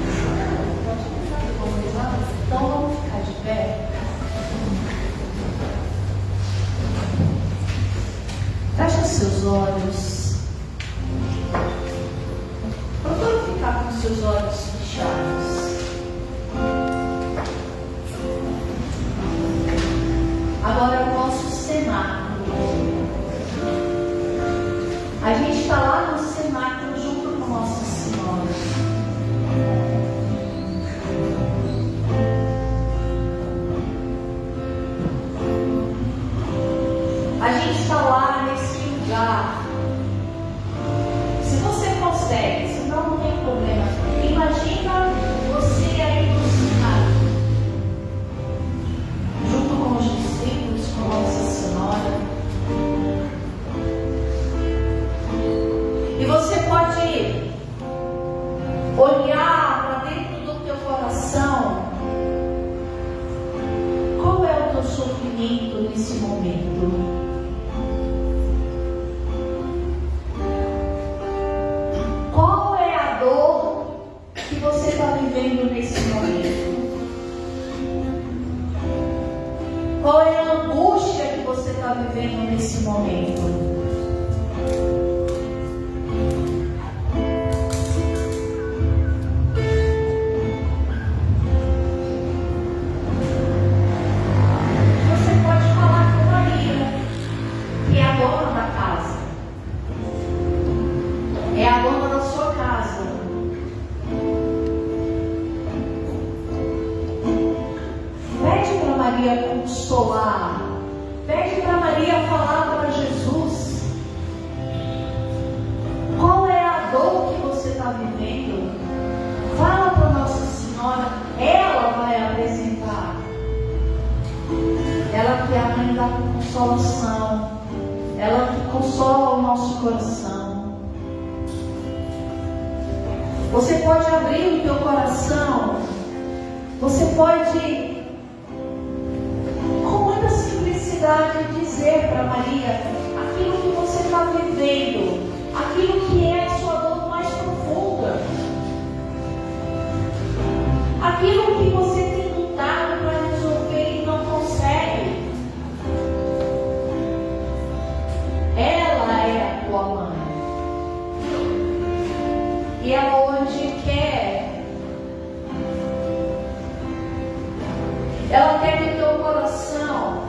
momento. Qual é a dor que você está vivendo nesse momento? Qual é a angústia que você está vivendo nesse momento? Consolar. Pede para Maria falar para Jesus. Qual é a dor que você está vivendo? Fala para Nossa Senhora. Ela vai apresentar. Ela que é a mãe da consolação. Ela que consola o nosso coração. Você pode abrir o teu coração. Você pode dizer para Maria aquilo que você está vivendo, aquilo que é a sua dor mais profunda, aquilo que você tem lutado para resolver e não consegue. Ela é a tua mãe e ela hoje quer, ela quer que o teu coração,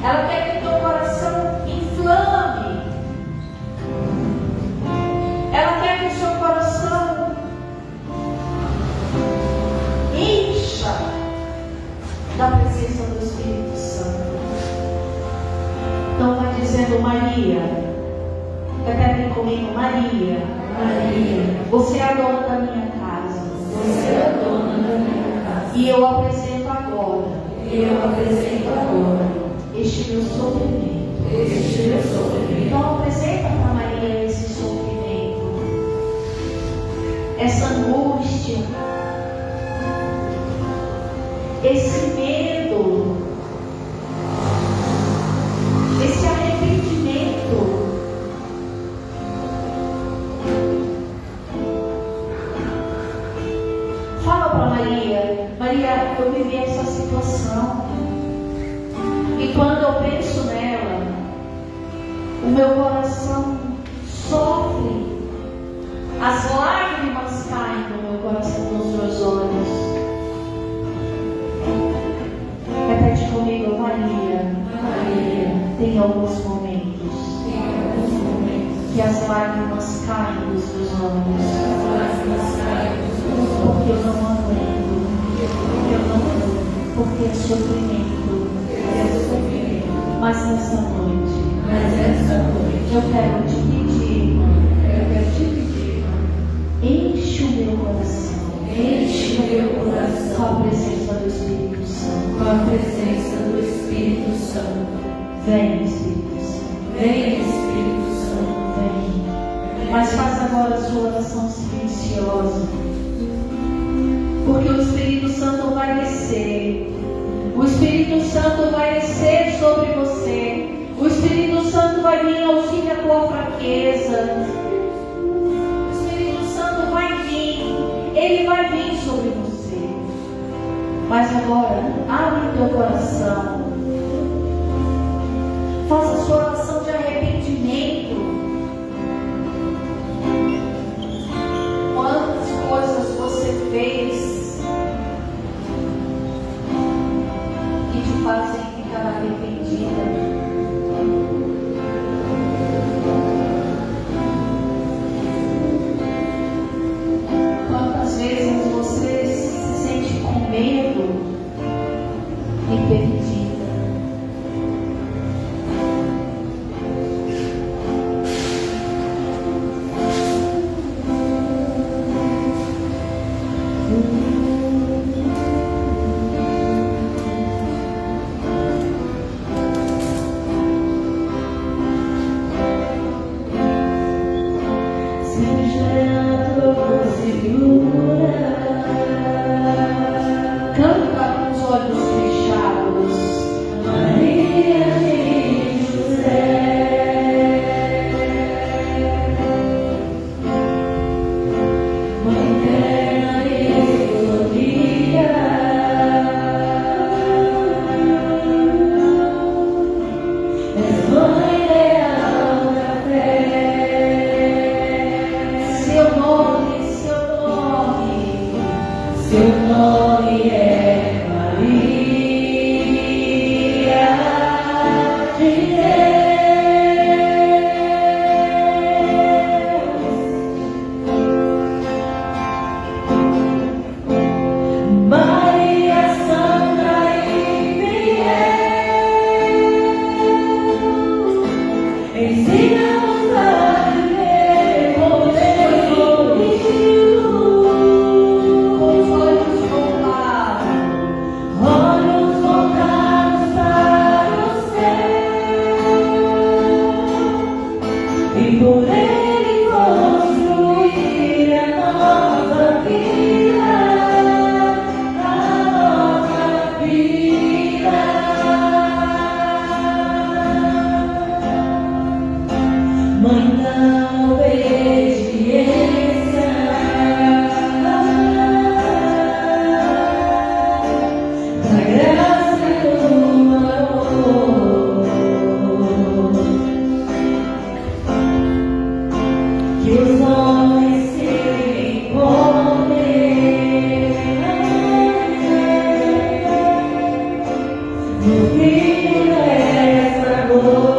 ela quer que o teu coração inflame. Ela quer que o seu coração encha da presença do Espírito Santo. Então vai dizendo: Maria, repete comigo: Maria, Maria, você é a dona da minha casa. você é a dona da minha casa. E eu apresento agora. Este meu sofrimento. Então apresenta para Maria esse sofrimento, essa angústia, esse medo, esse arrependimento. Fala para Maria: Maria, eu vivi essa situação. E quando eu penso nela, o meu coração sofre, as lágrimas caem no meu coração, nos meus olhos. Repete comigo: Maria, tem alguns momentos que as lágrimas caem dos meus olhos, porque eu não aguento, porque é sofrimento. Mas nessa noite, eu quero te pedir, enche o meu coração, com a presença do Espírito Santo. Vem, Espírito Santo. Vem. Mas faça agora a sua oração silenciosa, porque o Espírito Santo vai descer. O Espírito Santo vai descer sobre você. O Espírito Santo vai vir em auxílio à tua fraqueza. O Espírito Santo vai vir. Ele vai vir sobre você. Mas agora, abre o teu coração. Faça a sua oração de arrependimento. Quantas coisas você fez fazem ficar arrependida? Quantas vezes você se sente com medo e perdida? Canta com os olhos fechados. Seu nome é Maria de Deus. Maria Santa e fiel, ensina-nos a viver como Deus ouviu. Olhos voltados para o céu, e por ele construir a nossa vida, a nossa vida. Mãe da obediência, da graça e do amor, que os homens se encontrem no fim dessa glória.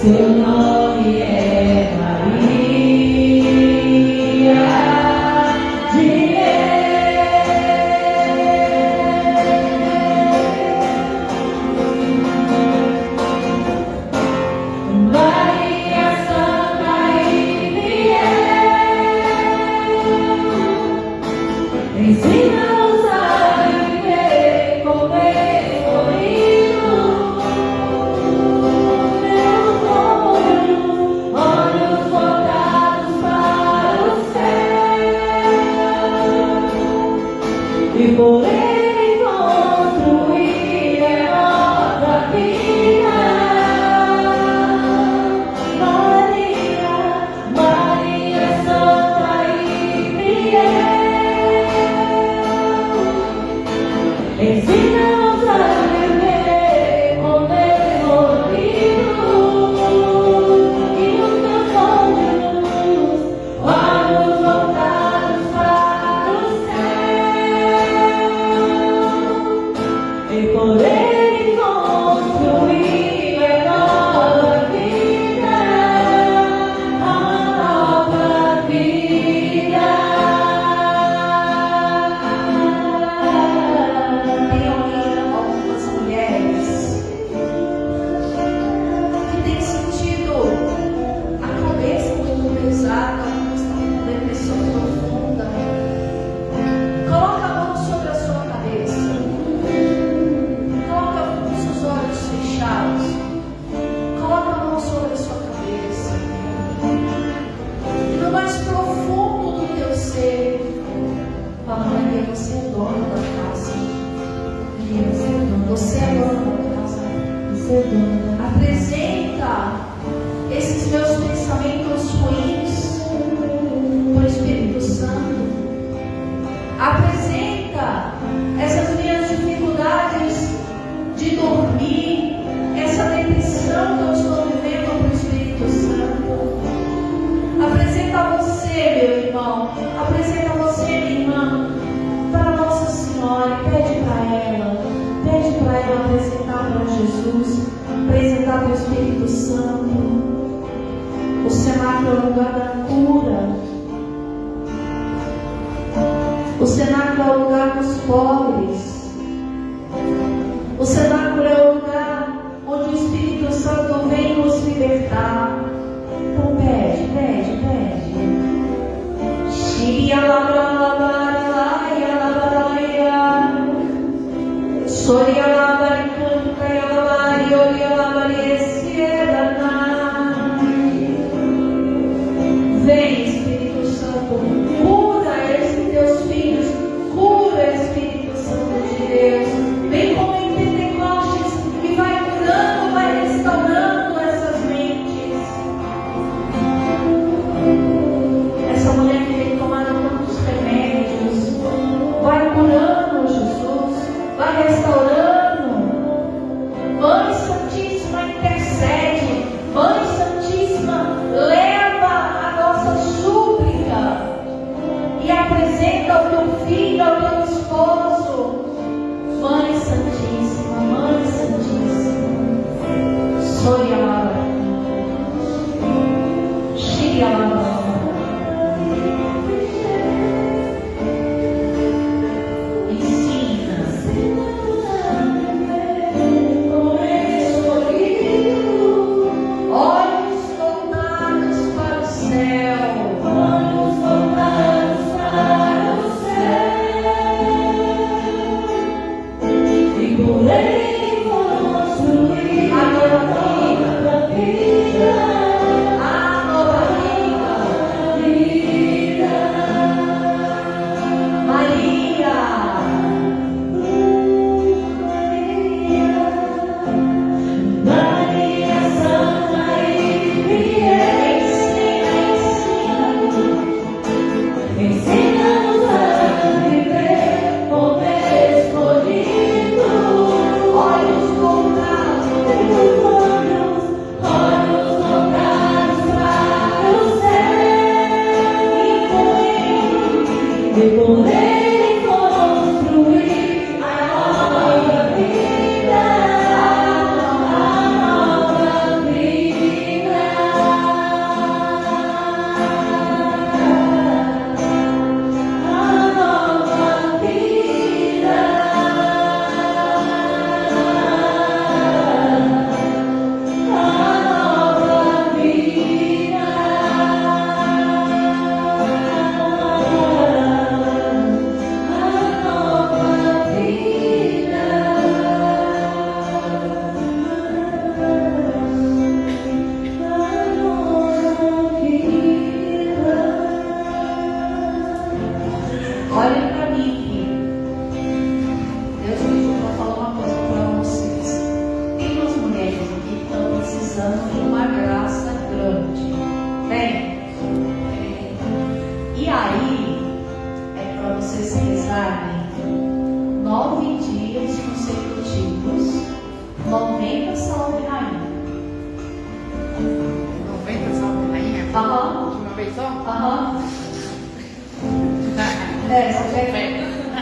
Seu nome é Maria de Deus. Maria Santa e fiel, ensina-nos a viver como escolhido. Olhos voltados para o céu, e por ele construir a nossa vida. Maria, Maria Santa e fiel, ensina-nos a viver como escolhidos. E os teus olhos voltados para o céu, e por ele construir a nova vida, a nova vida. Tem algumas mulheres que têm sentido a cabeça muito pesada, estão com depressão profunda. Coloca a mão sobre a sua cabeça. Coloca os seus olhos fechados. Coloca a mão sobre a sua cabeça. E no mais profundo do teu ser, fala: Maria, você é dona da casa. Maria, você é dona da casa. Você é dona. Apresenta esses meus pensamentos ruins para o Espírito Santo. Apresenta essas minhas dificuldades de dormir, essa depressão que eu estou vivendo para o Espírito Santo. Apresenta você, meu irmão. Apresenta você, minha irmã, para Nossa Senhora. Pede para ela apresentar para Jesus, apresentar para o Espírito Santo. O cenáculo é o lugar da cura. O cenáculo é o lugar dos pobres. O cenáculo é o lugar onde o Espírito Santo vem nos libertar. Então pede. Vem, Espírito Santo, cura esses teus filhos, cura, Espírito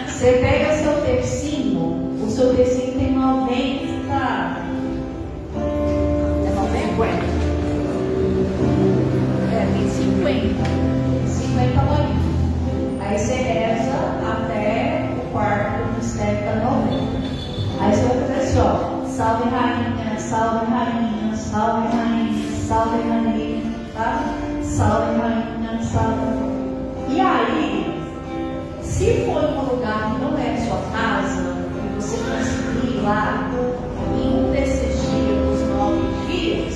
Você pega seu tercinho, o seu tercinho tem 90. É 90? Tem 50. 50 bolinhas. Aí você reza até o quarto mistério da 90. Aí você vai fazer assim, ó. Salve rainha, salve rainha, salve rainha, salve rainha, tá? Salve rainha, salve. E aí, se for em um lugar que não é a sua casa, e você conseguir ir lá em um desses dias, os 9 dias,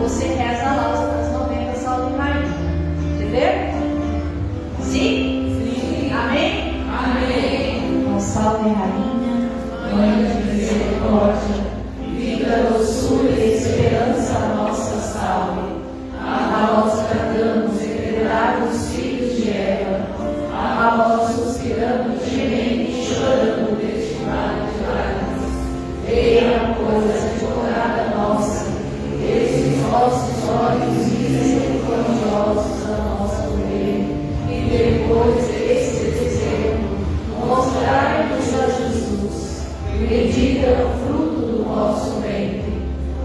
você reza lá as 90 salve rainha. Entendeu? Sim? Sim. Amém? Amém. Então, salve rainha, mãe de misericórdia, vida, doçura e esperança, a nossa salve. A vós bradamos, heredados filhos de Eva, a vós suspiramos, gemendo e chorando deste vale de lágrimas. Venha, coisa advogada nossa, esses vossos olhos misericordiosos a nosso ver, e depois desse desejo, mostrai-nos a Jesus, bendita o fruto do vosso ventre,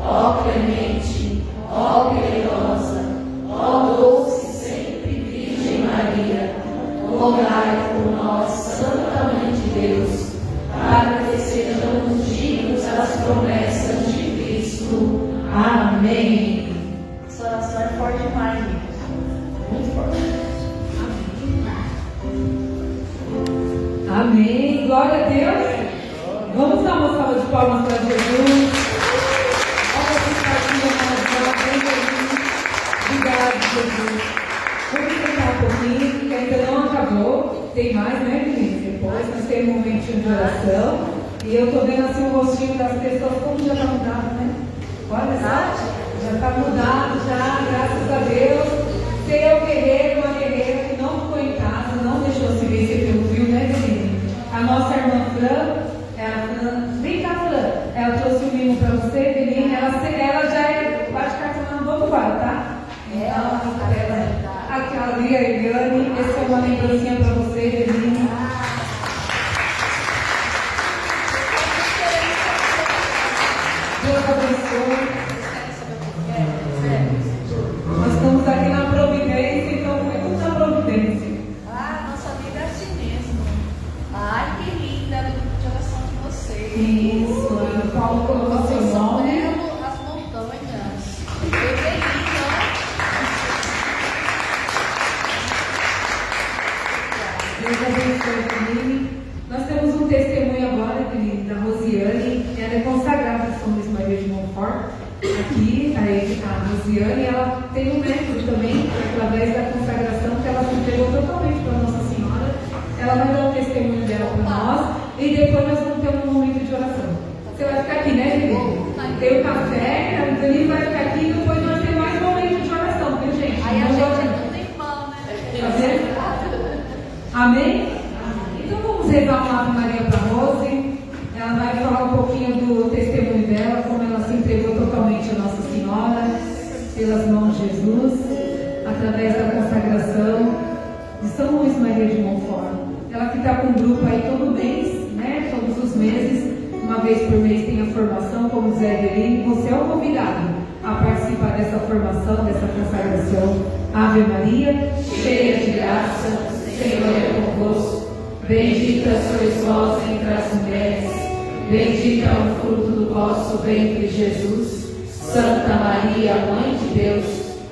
ó clemente, ó piedosa, ó doce sempre Virgem Maria, rogai por nós, Santa Mãe de Deus, para que sejamos dignos das promessas de Cristo. Amém. Essa oração é forte demais, gente. Muito forte. Amém. Glória a Deus. Vamos dar uma salva de palmas para Jesus. Olha esse partido maravilhoso. Obrigado, Jesus. Vamos tentar um pouquinho, que ainda não acabou. Tem mais, né, meninas? Depois nós temos um momentinho de oração. E eu estou vendo assim o rostinho das pessoas, como já está mudado, né? Olha só, já está mudado, já, graças a Deus. Ser um guerreiro, uma guerreira que não ficou em casa, não deixou se vencer pelo frio, né, menina? A nossa irmã vem cá, Fran. Ela trouxe um mimo para você, menina. Ela já é quase cartão do outro lado, tá? Aquela ali, a Eliane, essa é uma lembrancinha para você, menina. Deus abençoe. Nós estamos aqui na providência, então foi tudo na providência. Nossa vida é assim mesmo. Ai, que linda a grupo de oração de vocês. Isso, o Paulo colocou seu nome. As montanhas. Eu bem linda. Deus abençoe, menina. Nós temos um testemunho agora, menina, da Rosiane. Ela é consagrada a São Luís Maria de Montfort. Aqui, a Rosiane, ela tem um método também, através da consagração, que ela se entregou totalmente para Nossa Senhora. Ela vai dar o testemunho dela para nós e depois nós vamos ter um momento de oração. Você vai ficar aqui, né, Lili? Tem o café, a Lili vai ficar aqui e depois nós temos mais um momento de oração, viu, gente? Aí a gente é tudo irmão, né? Tá vendo? Amém? Então vamos rezar uma Ave Maria para a Rose. Ela vai falar um pouquinho do testemunho dela, como ela se entregou totalmente a Nossa Senhora, pelas mãos de Jesus, através da consagração. de São Luís Maria de Montfort. Ela que está com um grupo aí todo mês, né? Todos os meses, uma vez por mês tem a formação, como Zé Adelino. Você é o convidado a participar dessa formação, dessa consagração. Ave Maria, cheia de graça, o Senhor é convosco. Bendita sois vós entre as mulheres, bendito é o fruto do vosso ventre, Jesus. Santa Maria, Mãe de Deus,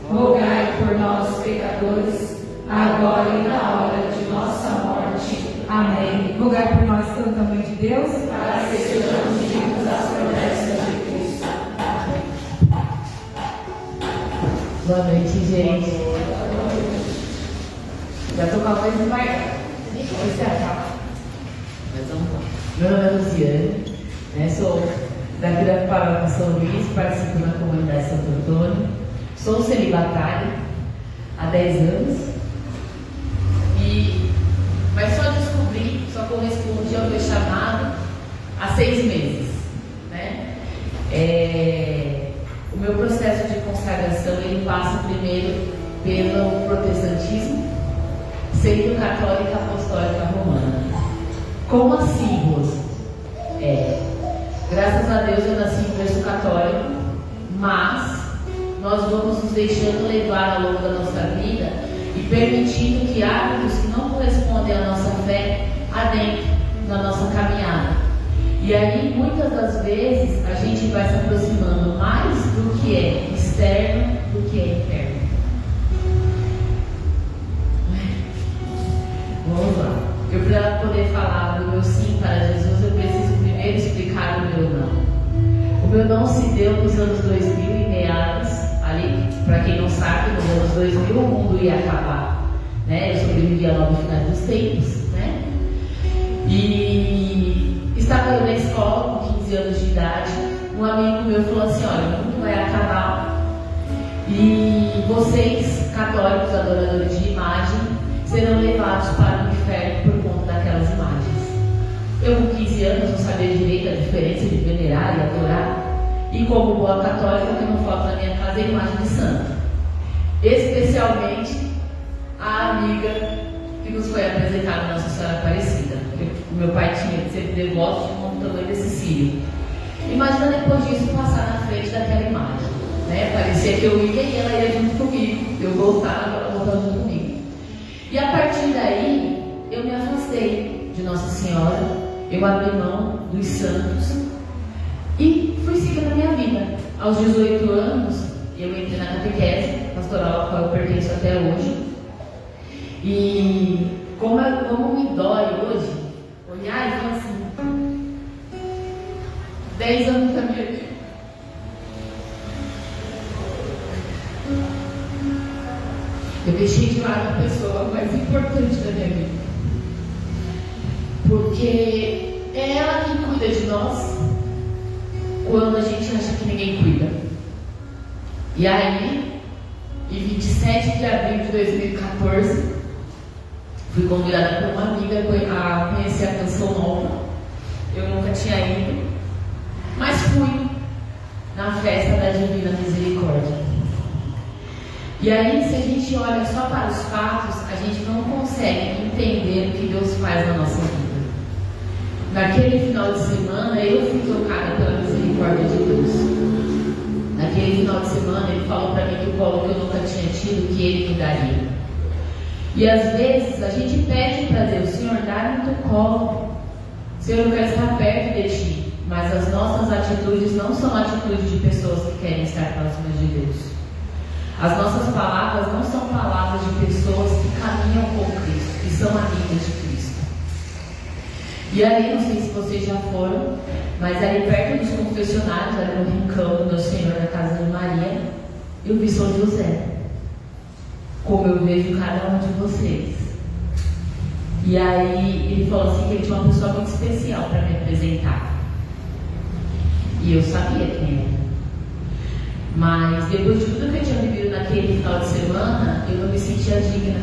rogai por nós, pecadores, agora e na hora de nossa morte. Amém. Rogai por nós, Santa Mãe de Deus, para que sejamos dignos das promessas de Cristo. Boa noite, gente. Já tô com a voz embargada. Mas vamos lá. Meu nome é Luciane, né? Sou daqui da Paróquia São Luís, participo na comunidade Santo Antônio. Sou celibatária há 10 anos. Mas só descobri, só correspondi ao meu chamado há 6 meses. Né? O meu processo de consagração ele passa primeiro pelo protestantismo, sendo católica apostólica romana. Como assim, Rosa? Graças a Deus eu nasci em berço católico, mas nós vamos nos deixando levar ao longo da nossa vida e permitindo que hábitos que não correspondem à nossa fé adentrem na nossa caminhada. E aí, muitas das vezes, a gente vai se aproximando mais do que é externo do que é interno. Vamos lá. Eu, para poder falar do meu sim para Jesus, eu preciso primeiro explicar o meu não. O meu não se deu nos anos 2000 e meados, ali, para quem não sabe, nos anos 2000 o mundo ia acabar, né? Eu sobrevivi a 9 finais dos tempos, né? E estava eu na escola com 15 anos de idade, um amigo meu falou assim: olha, o mundo vai acabar e vocês, católicos adoradores de imagem, serão levados para o inferno por conta daquelas imagens. Eu com 15 anos não sabia direito a diferença de venerar e adorar. E como boa católica, o que não falta na minha casa é a imagem de santo. Especialmente a amiga que nos foi apresentada, Nossa Senhora Aparecida. O meu pai tinha de ser devoto de um tamanho desse círio. Imagina depois disso passar na frente daquela imagem. Né? Parecia que eu ia e ela ia junto comigo. Eu voltava, ela voltava junto comigo. E a partir daí, eu me afastei de Nossa Senhora, eu abri mão dos santos e fui seguindo a minha vida. Aos 18 anos, eu entrei na catequese pastoral, a qual eu pertenço até hoje. E como me dói hoje, olhar e falar assim, 10 anos da minha vida. Eu deixei de lado a pessoa mais importante da minha vida. Porque é ela que cuida de nós quando a gente acha que ninguém cuida. E aí, em 27 de abril de 2014, fui convidada por uma amiga a conhecer a Canção Nova. Eu nunca tinha ido, mas fui na festa da Divina Misericórdia. E aí, se a gente olha só para os fatos, a gente não consegue entender o que Deus faz na nossa vida. Naquele final de semana, eu fui tocada pela misericórdia de Deus. Naquele final de semana, Ele falou para mim que o colo que eu nunca tinha tido, que Ele me daria. E às vezes, a gente pede para Deus: Senhor, dá-me o teu colo. Senhor, eu quero estar perto de Ti. Mas as nossas atitudes não são atitudes de pessoas que querem estar próximas de Deus. As nossas palavras não são palavras de pessoas que caminham com Cristo, que são amigas de Cristo. E ali, não sei se vocês já foram, mas ali perto dos confessionários, ali no rincão do Senhor, na casa de Maria, eu vi São José, como eu vejo cada um de vocês. E aí ele falou assim que ele tinha uma pessoa muito especial para me apresentar. E eu sabia quem era. Mas depois de tudo que eu tinha vivido naquele final de semana, eu não me sentia digna.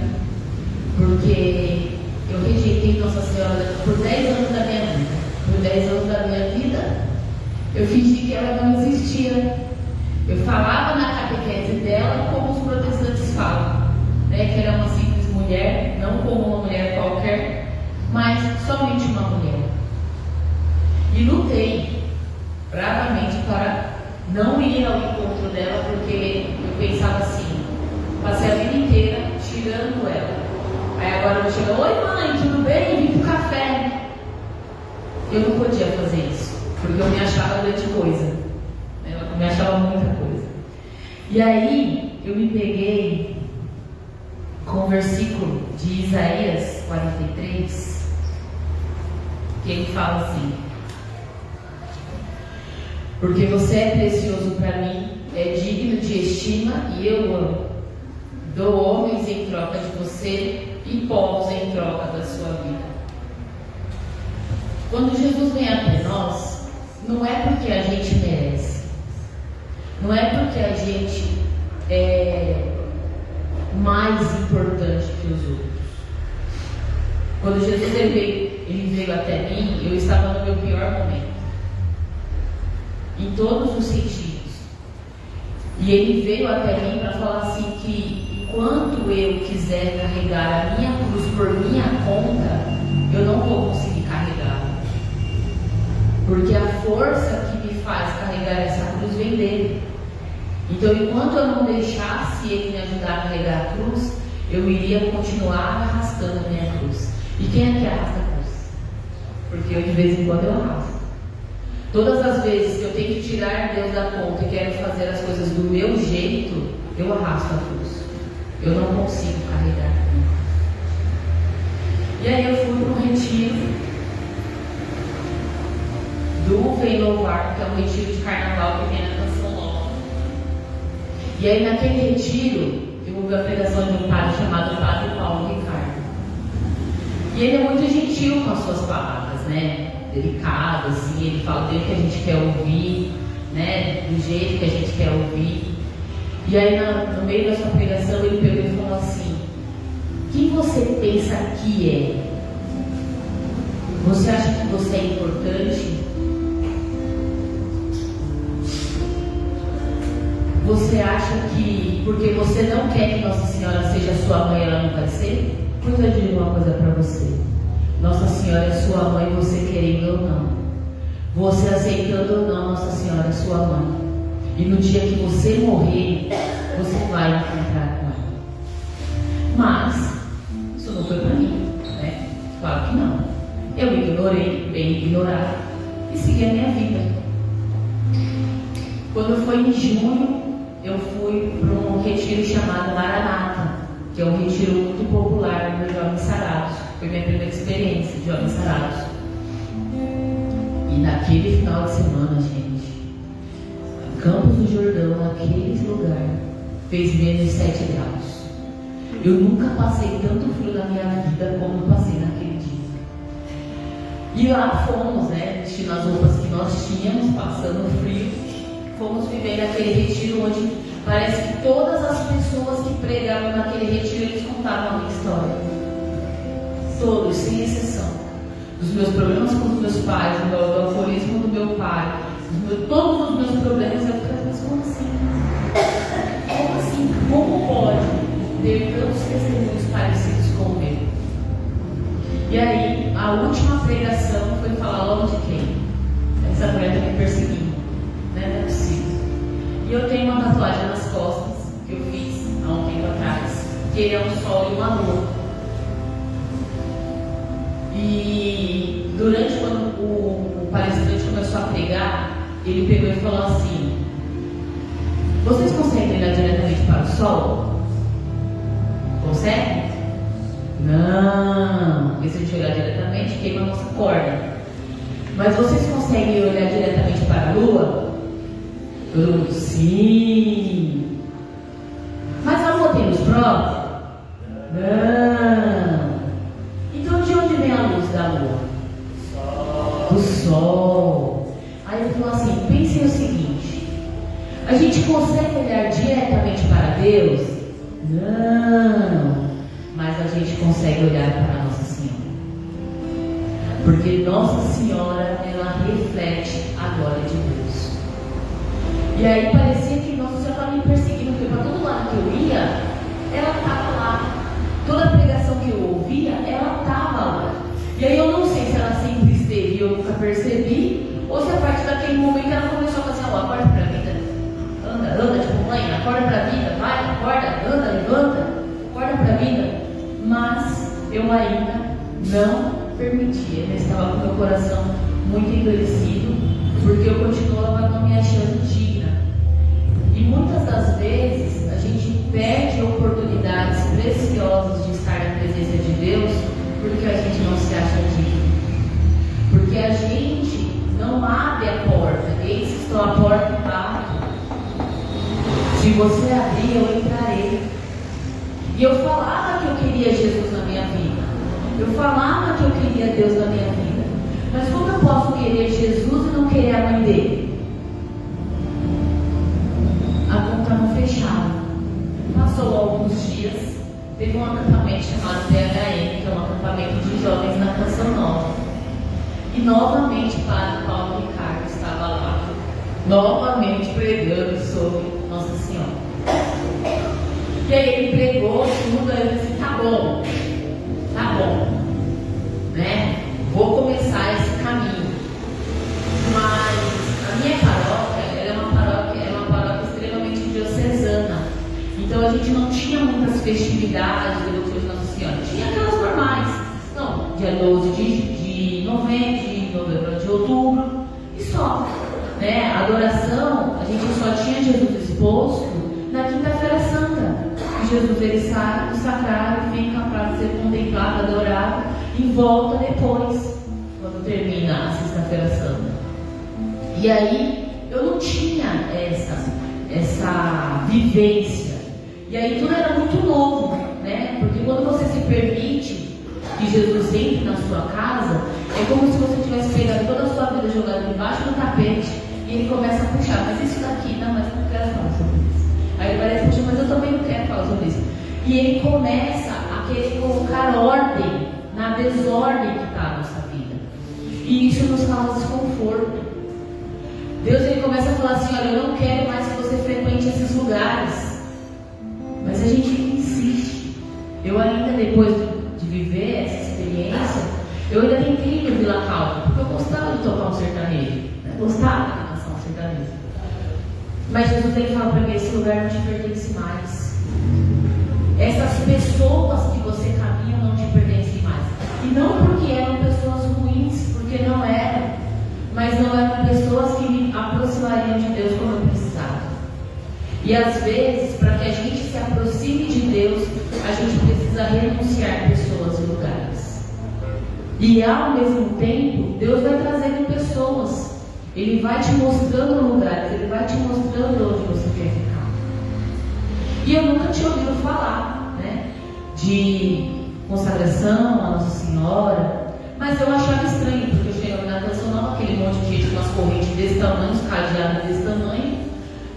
Porque eu rejeitei Nossa Senhora por 10 anos da minha vida. Por 10 anos da minha vida, eu fingi que ela não existia. Eu falava na catequese dela como os protestantes falam, né? Que era uma simples mulher mulher, não como uma mulher qualquer, mas somente uma mulher. E lutei bravamente para não ir ao encontro dela, porque eu pensava assim, passei a vida inteira tirando ela. Aí agora eu chego, oi mãe, tudo bem? Vim pro café. Eu não podia fazer isso, porque eu me achava grande coisa. Eu me achava muita coisa. E aí eu me peguei com o versículo de Isaías 43, que ele fala assim: porque você é precioso para mim, é digno de estima e eu amo. Dou homens em troca de você e povos em troca da sua vida. Quando Jesus vem até nós, não é porque a gente merece, não é porque a gente é mais importante que os outros. Quando Jesus ele veio até mim, eu estava no meu pior momento, em todos os sentidos. E ele veio até mim para falar assim que enquanto eu quiser carregar a minha cruz por minha conta, eu não vou conseguir carregar. Porque a força que me faz carregar essa cruz vem dele. Então, enquanto eu não deixasse ele me ajudar a carregar a cruz, eu iria continuar arrastando a minha cruz. E quem é que arrasta a cruz? Porque eu de vez em quando eu arrasto. Todas as vezes que eu tenho que tirar Deus da conta e quero fazer as coisas do meu jeito, eu arrasto a cruz. Eu não consigo carregar. E aí eu fui para um retiro do Vem Louvar, que é um retiro de carnaval que tem na Canção Nova. E aí naquele retiro eu ouvi a pregação de um padre chamado Padre Paulo Ricardo. E ele é muito gentil com as suas palavras, né? Delicado, assim, ele fala do jeito que a gente quer ouvir, né? Do jeito que a gente quer ouvir. E aí no meio da sua pregação ele pegou e falou assim: quem você pensa que é? Você acha que você é importante? Você acha que porque você não quer que Nossa Senhora seja sua mãe, ela não vai ser? Pois eu digo uma coisa para você: Nossa Senhora é sua mãe, você querendo ou não. Você aceitando ou não, Nossa Senhora é sua mãe. E no dia que você morrer, você vai encontrar com ela. Mas isso não foi para mim, né? Claro que não. Eu ignorei, bem ignorado, e segui a minha vida. Quando foi em junho, eu fui para um retiro chamado Maranata, que é um retiro muito popular no Jovens Sarados. Foi minha primeira experiência de Jovens Sarados. E naquele final de semana, gente, Campos do Jordão, naquele lugar, fez menos 7 graus. Eu nunca passei tanto frio na minha vida como eu passei naquele dia. E lá fomos, né, vestindo as roupas que nós tínhamos, passando frio. Fomos viver naquele retiro onde parece que todas as pessoas que pregavam naquele retiro, eles contavam a minha história. Todos, sem exceção. Dos meus problemas com os meus pais, do alcoolismo do meu pai, todos os meus problemas. Eu falei, mas como assim? Como assim? Como pode ter tantos testemunhos parecidos com o meu? E aí, a última pregação foi falar logo de quem? Essa mulher está me perseguindo. Não é possível. E eu tenho uma tatuagem nas costas que eu fiz há um tempo atrás, que ele é um sol e uma lua. E durante quando o palestrante começou a pregar, ele pegou e falou assim: vocês conseguem olhar diretamente para o sol? Conseguem? Não, porque se a gente olhar diretamente, queima a nossa corda. Mas vocês conseguem olhar diretamente para a lua? Todo mundo, sim. Mas a lua tem luz própria? Não. Então de onde vem a luz da lua? Do sol. Aí ele falou assim: pensem o seguinte, a gente consegue olhar diretamente para Deus? Não. Mas a gente consegue olhar para Nossa Senhora. Porque Nossa Senhora, ela reflete a glória de Deus. E aí parecia que Nossa Senhora estava me perseguindo, porque para todo lado que eu ia, ela estava lá. Toda a pregação eu ainda não permitia. Eu estava com meu coração muito endurecido, porque eu continuava com a minha chance digna. E muitas das vezes a gente perde oportunidades preciosas de estar na presença de Deus porque a gente não se acha digno. Porque a gente não abre a porta. Eis que estou à porta e bato. Se você abrir, eu entrarei. E eu falava que eu queria Jesus na minha vida. Eu falava que eu queria Deus na minha vida. Mas como eu posso querer Jesus e não querer a mãe dele? A conta não fechava. Passou alguns dias, teve um acampamento chamado PHM, que é um acampamento de jovens na Canção Nova. E novamente o padre Paulo Ricardo estava lá, novamente pregando sobre Nossa Senhora. E aí ele pregou tudo, aí eu disse, tá bom, né? Vou começar esse caminho. Mas a minha paróquia, ela é uma paróquia extremamente diocesana. Então a gente não tinha muitas festividades de devoção de Nossa Senhora. Tinha aquelas normais. Não, dia 12 de novembro, de outubro, e só. Né? A adoração, a gente só tinha Jesus exposto na Quinta-feira Santa. E Jesus ele sai do sacrário e fica para ser contemplado, adorado, e volta depois, quando termina a Sexta-feira Santa. E aí eu não tinha essa vivência. E aí tudo era muito novo, né? Porque quando você se permite que Jesus entre na sua casa, é como se você tivesse pegado toda a sua vida jogada embaixo do tapete e ele começa a puxar, mas isso daqui, não, mas não quero falar sobre isso. Aí ele parece, puxa, mas eu também não quero falar sobre isso. E ele começa a querer colocar ordem na desordem que está a nossa vida. E isso nos causa desconforto. Deus ele começa a falar assim, olha, eu não quero mais que você frequente esses lugares. Mas a gente insiste. Eu ainda, depois de viver essa experiência, eu ainda tentei ir no Vila Calma, porque eu gostava de tocar um sertanejo, né? Gostava de dançar um sertanejo. Mas Jesus ele fala para mim, esse lugar não te pertence mais. Essas pessoas que você caminha não te pertencem mais. E não porque eram pessoas ruins, porque não eram, mas não eram pessoas que me aproximariam de Deus como eu precisava. E às vezes, para que a gente se aproxime de Deus, a gente precisa renunciar pessoas e lugares. E ao mesmo tempo, Deus vai trazendo pessoas. Ele vai te mostrando lugares, Ele vai te mostrando onde você quer ficar. E eu nunca tinha ouvido falar, né, de consagração a Nossa Senhora, mas eu achava estranho, porque eu chegava na Canção Nova, aquele monte de gente com as correntes desse tamanho, os cadeados desse tamanho,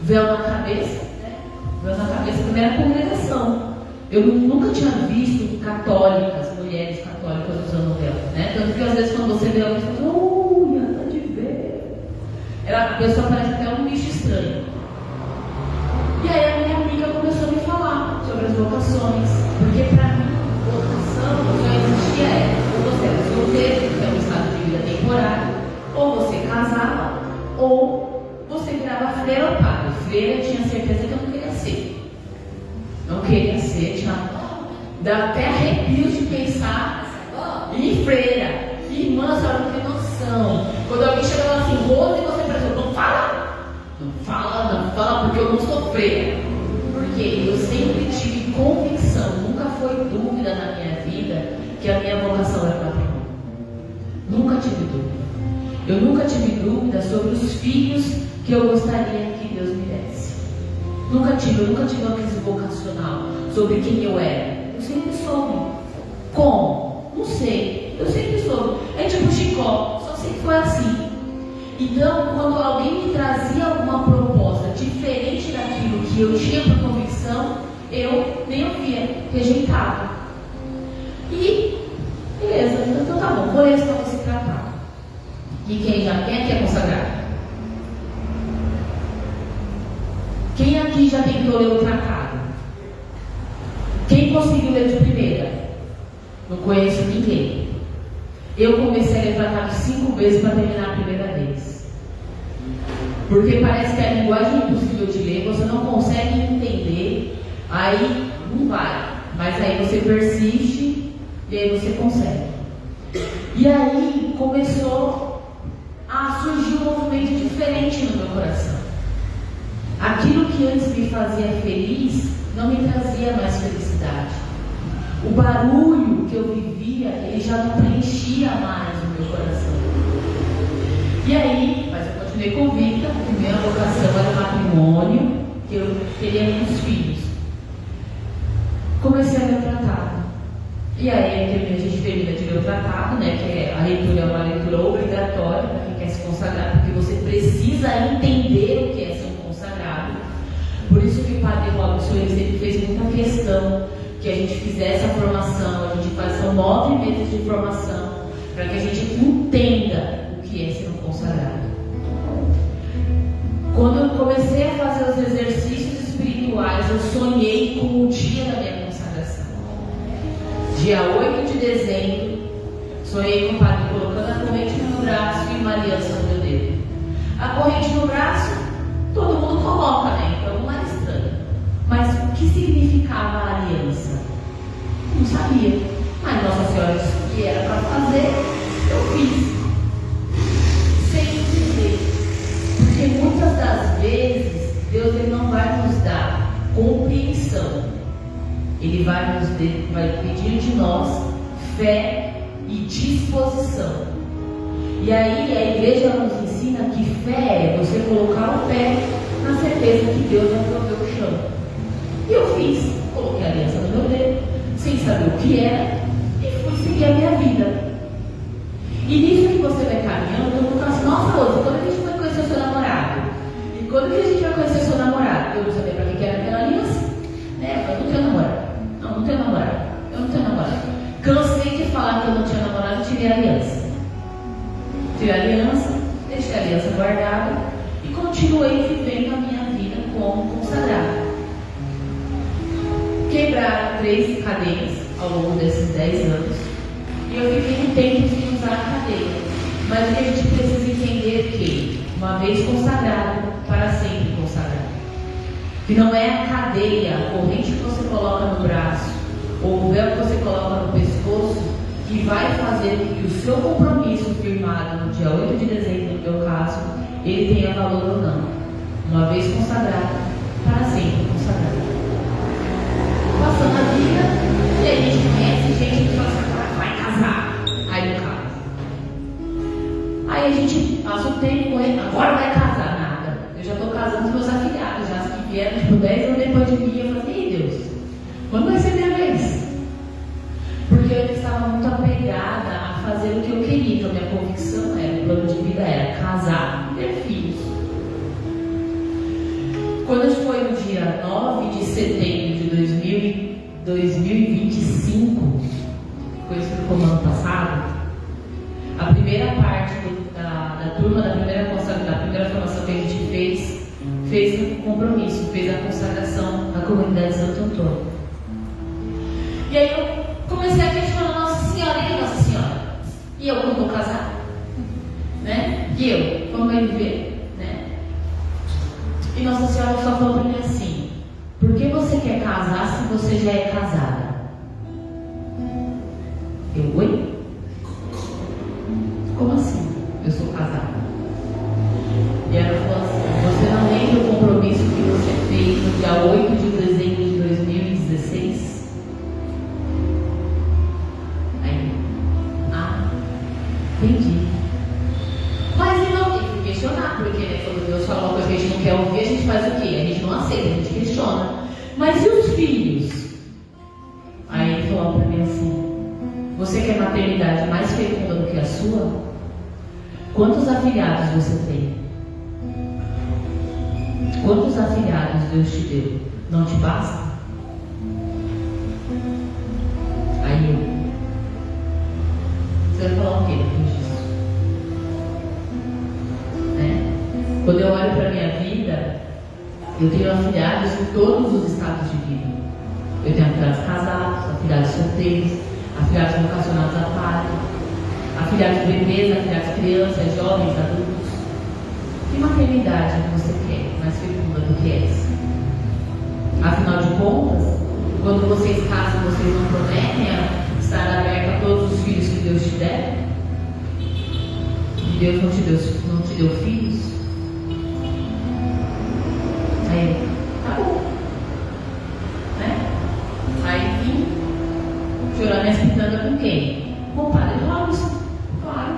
véu na cabeça, né? Véu na cabeça, primeira congregação. Eu nunca tinha visto católicas, mulheres católicas usando véu, né? Tanto que às vezes quando você vê alguém, você fala, nada de véu. A pessoa parece até um bicho estranho. E aí a minha amiga começou a me falar sobre as vocações, porque para mim, vocação só existia ou você era solteiro, que é um estado de vida temporário, ou você casava, ou você virava freira ou padre. Freira tinha certeza que eu não queria ser. Não queria ser, dá até arrepios de pensar em freira. Irmã, a senhora não tem noção. Quando alguém chega lá assim, Rose, você pensou, não fala. Não fala, porque eu não sou freira. Porque eu sempre tive convicção, nunca foi dúvida na minha vida que a minha vocação era matrimônio. Nunca tive dúvida. Eu nunca tive dúvida sobre os filhos que eu gostaria que Deus me desse. Eu nunca tive uma crise vocacional sobre quem eu era. Eu sempre soube. Como? Não sei. Eu sempre soube. É tipo Chicó, só sei que foi assim. Então, quando alguém me trazia alguma proposta diferente daquilo que eu tinha por convicção, eu nem ouvia, rejeitava. E, beleza, então tá bom, por isso que eu vou se tratar. E quem aqui é consagrado? Quem aqui já tentou ler o tratado? Quem conseguiu ler de primeira? Não conheço ninguém. Eu comecei a ler o tratado 5 vezes para terminar a primeira vez. Porque parece que a linguagem é impossível de ler, você não consegue entender, aí não vai. Mas aí você persiste, E aí você consegue. E aí começou a surgir um movimento diferente no meu coração. Aquilo que antes me fazia feliz não me trazia mais felicidade. O barulho que eu vivia, ele já não preenchia mais o meu coração. E aí, mas eu continuei convicta que minha vocação era o matrimônio, que eu teria muitos filhos. Comecei a ler o tratado. E aí a gente termina de ler o tratado, né, que a leitura é uma leitura obrigatória para quem quer se consagrar, porque você precisa entender o que é ser um consagrado. Por isso que o Padre Robson ele sempre fez muita questão que a gente fizesse a formação. A gente faz, são 9 meses de formação, para que a gente entenda o que é ser um consagrado. Quando eu comecei a fazer os exercícios espirituais, eu sonhei com o dia da minha consagração. Dia 8 de dezembro, sonhei com o Padre colocando a corrente no braço e uma aliança no meu dedo. A corrente no braço, todo mundo coloca, né? Então não era estranho. Mas o que significava a aliança? Não sabia. Mas Nossa Senhora disse que era para fazer, eu fiz. Sem entender. Porque muitas das vezes, Deus ele não vai nos dar compreensão. Ele vai pedir de nós fé e disposição. E aí a igreja nos ensina que fé é você colocar o pé na certeza que Deus vai prover o chão. E eu fiz, coloquei a aliança no meu dedo, sem saber o que era, e fui seguir a minha vida. E nisso que você vai caminhando, eu vou assim, nossa, Rosa, quando a gente vai conhecer o seu namorado? E quando que a gente vai conhecer o seu namorado? Eu não sabia para que era aquela aliança. Né? Eu não tenho namorado. Não tenho namorado. Eu não tenho namorado. Cansei de falar que eu não tinha namorado, tirei a aliança. Tirei a aliança, deixei a aliança guardada e continuei vivendo a minha vida como consagrada. Quebraram 3 cadeias ao longo desses 10 anos e eu fiquei um tempo sem usar a cadeia. Mas o que a gente precisa entender é que, uma vez consagrado, para sempre consagrado. Que não é a cadeia, a corrente que você coloca no braço ou o véu que você coloca no pescoço que vai fazer que o seu compromisso firmado no dia 8 de dezembro, no meu caso, ele tenha valor ou não. Uma vez consagrado, para sempre consagrado. Passando a vida, e aí a gente conhece gente que fala assim, agora vai casar. Aí não casa. Aí a gente passa o tempo com ele, agora vai casar, nada. Eu já estou casando com meus afilhados, já que vieram tipo 10 anos depois de mim, eu falei, ei Deus, quando vai ser minha vez? Porque eu estava muito apegada a fazer o que eu queria, então minha convicção era, o plano de vida era casar e ter filhos. Quando foi no dia 9 de setembro de 2025, coisa que foi no ano passado, a primeira parte da turma da primeira formação que a gente fez o compromisso, fez a consagração da comunidade Santo Antônio. E aí eu comecei a questionar Nossa Senhora, e Nossa Senhora? E eu como vou casar? Né? E eu, como vai viver? Né? E Nossa Senhora só falou para mim assim, por que você quer casar se você já é casada? Eu, oi? Como assim? Eu sou casada. E ela falou assim, você não lembra o compromisso que você fez no dia 8 de dezembro de 2016? Aí, entendi. Mas não tem que questionar, porque né, quando Deus fala uma coisa que a gente não quer ouvir, a gente faz o quê? A gente não aceita, a gente questiona. Mas e os filhos? Aí ele falou para mim assim, você quer maternidade mais fecunda do que a sua? Quantos afilhados você tem? Quantos afilhados Deus te deu? Não te basta? Aí eu, você vai falar o quê depois disso? Né? Quando eu olho para a minha vida, eu tenho afilhados em todos os estados de vida. Eu tenho afilhados casados, afilhados solteiros, afilhados vocacionados a padre, afilhados bebês, afilhados crianças, jovens, adultos. Que maternidade que você quer mais fecunda do que essa? Afinal de contas, quando vocês casam, vocês não prometem estar aberto a todos os filhos que Deus te der? E Deus não te deu filhos? Aí, tá bom. Né? Aí vim chorar minha pitanga com quem? Com o Padre Robson, claro.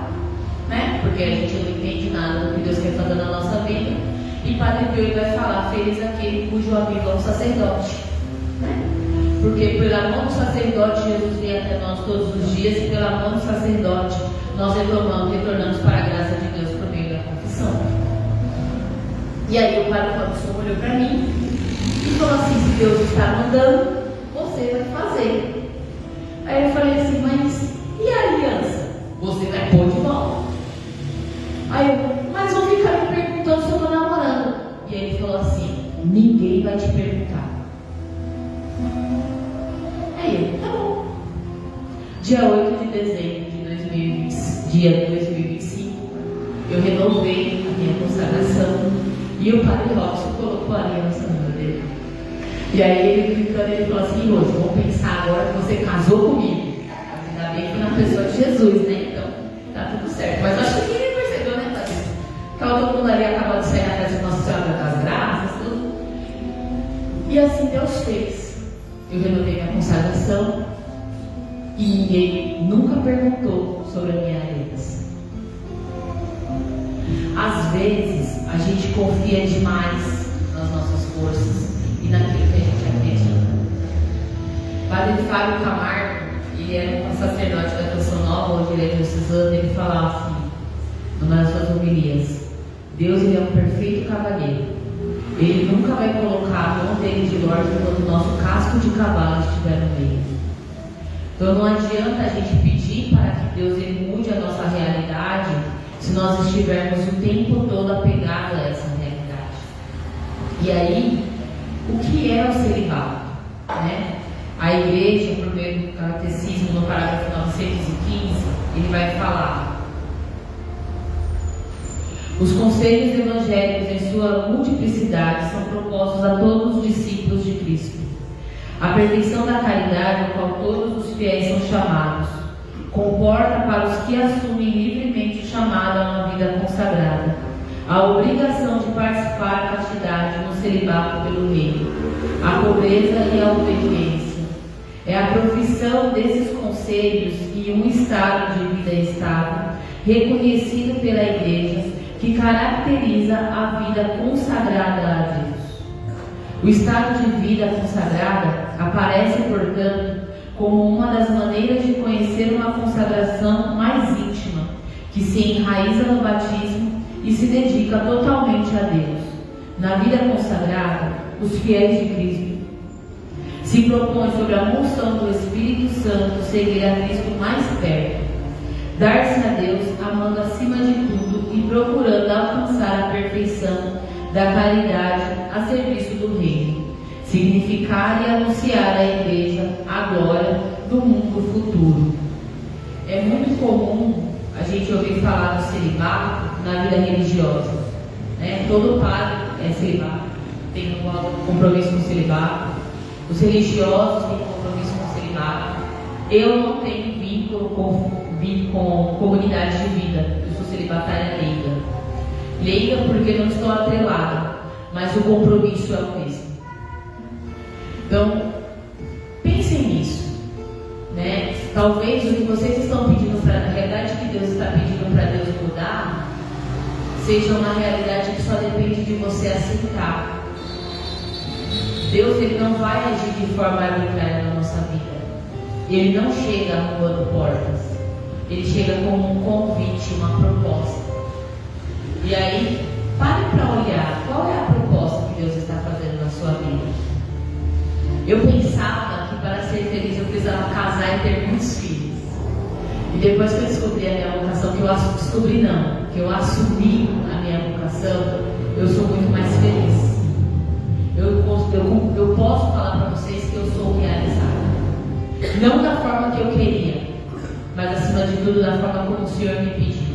Né? Porque a gente não entende nada do que Deus quer fazer na nossa vida. E Padre Pio vai falar: feliz aquele cujo amigo é um sacerdote. Né? Porque pela mão do sacerdote Jesus vem até nós todos os dias, e pela mão do sacerdote nós retornamos para a graça de Deus por meio da confissão. E aí o Padre Robson olhou para mim e falou assim: se Deus está mandando, você vai fazer. Aí eu falei assim: mas e a aliança? Você vai pôr de volta? Aí eu: mas vão ficar me perguntando se eu estou namorando. E aí ele falou assim: ninguém vai te perguntar. Aí eu: tá bom. Dia 8 de dezembro de 2025, eu renovei a minha consagração e o Padre Robson colocou a aliança no meu dedo. E aí ele brincando, ele falou assim: Rose, vamos pensar agora que você casou comigo. Ainda bem que na pessoa de Jesus, né? Então tá tudo certo. Mas acho que ninguém percebeu, né, Padre? Ficava todo mundo ali, acabou de sair na casa de Nossa Senhora das Graças, tudo. E assim Deus fez. Eu renovei minha consagração e ele nunca perguntou sobre a minha aliança. Às vezes a gente confia demais nas nossas forças e naquilo que a gente acredita. Padre Fábio Camargo, ele era um sacerdote da Canção Nova, onde ele é diocesano, ele falava assim, numa das suas homilias: Deus, ele é um perfeito cavalheiro. Ele nunca vai colocar a mão dele de ordem quando o nosso casco de cavalo estiver no meio. Então não adianta a gente pedir para que Deus ele mude a nossa realidade se nós estivermos o tempo todo apegados a essa realidade. E aí, o que é o celibato? Né? A igreja, por meio do catecismo, no parágrafo 915, ele vai falar: os conselhos evangélicos em sua multiplicidade são propostos a todos os discípulos de Cristo. A perfeição da caridade, ao qual todos os fiéis são chamados, comporta para os que assumem livremente o chamado a uma vida consagrada a obrigação de participar da castidade no celibato pelo reino, a pobreza e a obediência. É a profissão desses conselhos e um estado de vida estável, reconhecido pela Igreja, que caracteriza a vida consagrada a Deus. O estado de vida consagrada aparece, portanto, como uma das maneiras de conhecer uma consagração mais íntima, que se enraiza no batismo e se dedica totalmente a Deus. Na vida consagrada, os fiéis de Cristo se propõem, sob a unção do Espírito Santo, seguir a Cristo mais perto, dar-se a Deus, amando acima de tudo e procurando alcançar a perfeição da caridade a serviço do reino, significar e anunciar à Igreja a glória do mundo futuro. É muito comum a gente ouvir falar do celibato na vida religiosa, né? Todo padre é celibato, tem um compromisso com o celibato, os religiosos têm compromisso com o celibato. Eu não tenho vínculo com comunidade de vida, eu sou celibatária leiga porque não estou atrelada, mas o compromisso é o mesmo. Então, pensem nisso, né? Talvez o que vocês estão pedindo para, na realidade, que Deus está pedindo para Deus mudar, seja uma realidade que só depende de você aceitar. Deus ele não vai agir de forma arbitrária na nossa vida. Ele não chega arrombando portas. Ele chega como um convite, uma proposta. E aí, pare para olhar qual é a proposta que Deus está fazendo na sua vida. Eu pensava que para ser feliz eu precisava casar e ter muitos filhos. E depois que eu descobri a minha vocação, que eu assumi a minha vocação, eu sou muito mais feliz. Eu posso falar para vocês que eu sou realizada. Não da forma que eu queria, mas acima de tudo da forma como o Senhor me pediu.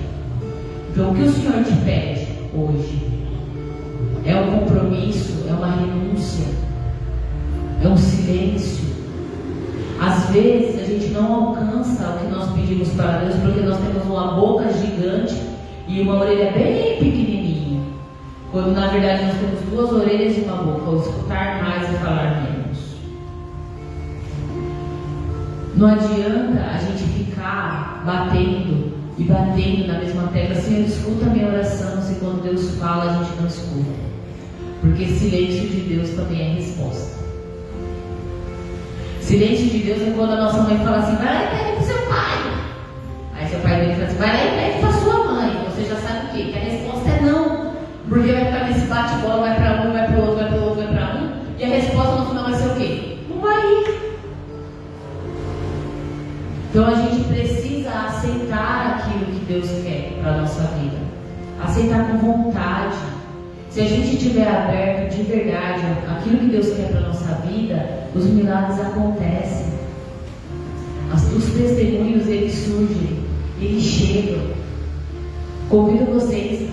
Então o que o Senhor te pede hoje é um compromisso, é uma renúncia, é um silêncio, Às vezes a gente não alcança o que nós pedimos para Deus porque nós temos uma boca gigante e uma orelha bem pequenininha. Quando na verdade nós temos duas orelhas e uma boca, ou escutar mais e falar menos. Não adianta a gente ficar batendo e batendo na mesma tecla. Senhor, escuta a minha oração. Se quando Deus fala a gente não escuta, porque silêncio de Deus também é resposta. Silêncio de Deus é quando a nossa mãe fala assim: vai lá e pede para o seu pai. Aí seu pai vem e fala assim: vai lá e pede para sua mãe. Você já sabe o quê? Que a resposta é não. Porque vai ficar nesse bate-bola, vai para um, vai para o outro, vai para o outro, vai para um. E a resposta no final vai ser o quê? Não vai ir. Então a gente precisa aceitar aquilo que Deus quer para a nossa vida. Aceitar com vontade. Se a gente estiver aberto de verdade aquilo que Deus quer para a nossa vida, os milagres acontecem. Os testemunhos, eles surgem, eles chegam. Convido vocês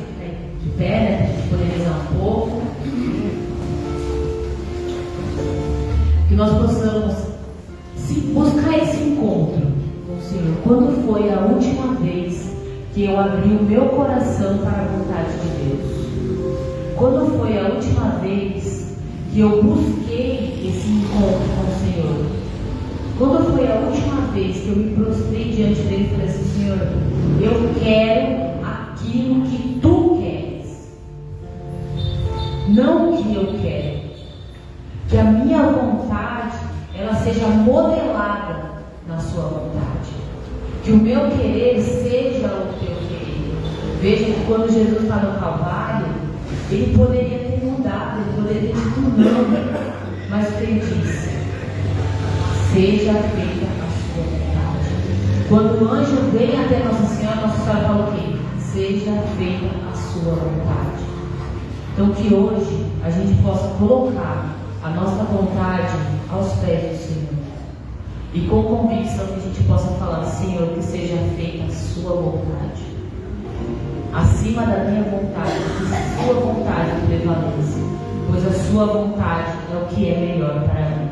de pé, né, para a gente poder rezar um pouco. Que nós possamos buscar esse encontro com o Senhor. Quando foi a última vez que eu abri o meu coração para a vontade de Deus? Quando foi a última vez que eu busquei esse encontro com o Senhor? Quando foi a última vez que eu me prostrei diante dele e falei assim: Senhor, eu quero aquilo que Tu queres, não o que eu quero. Que a minha vontade ela seja modelada na Sua vontade. Que o meu querer seja o Teu querer. Veja que quando Jesus está no Calvário, Ele poderia ter mudado, Ele poderia ter dito não, mas o que Ele disse: seja feita a Sua vontade. Quando o anjo vem até Nossa Senhora fala o quê? Seja feita a Sua vontade. Então que hoje a gente possa colocar a nossa vontade aos pés do Senhor. E com convicção que a gente possa falar: Senhor, que seja feita a Sua vontade. Acima da minha vontade, que a Sua vontade prevaleça, pois a Sua vontade é o que é melhor para mim.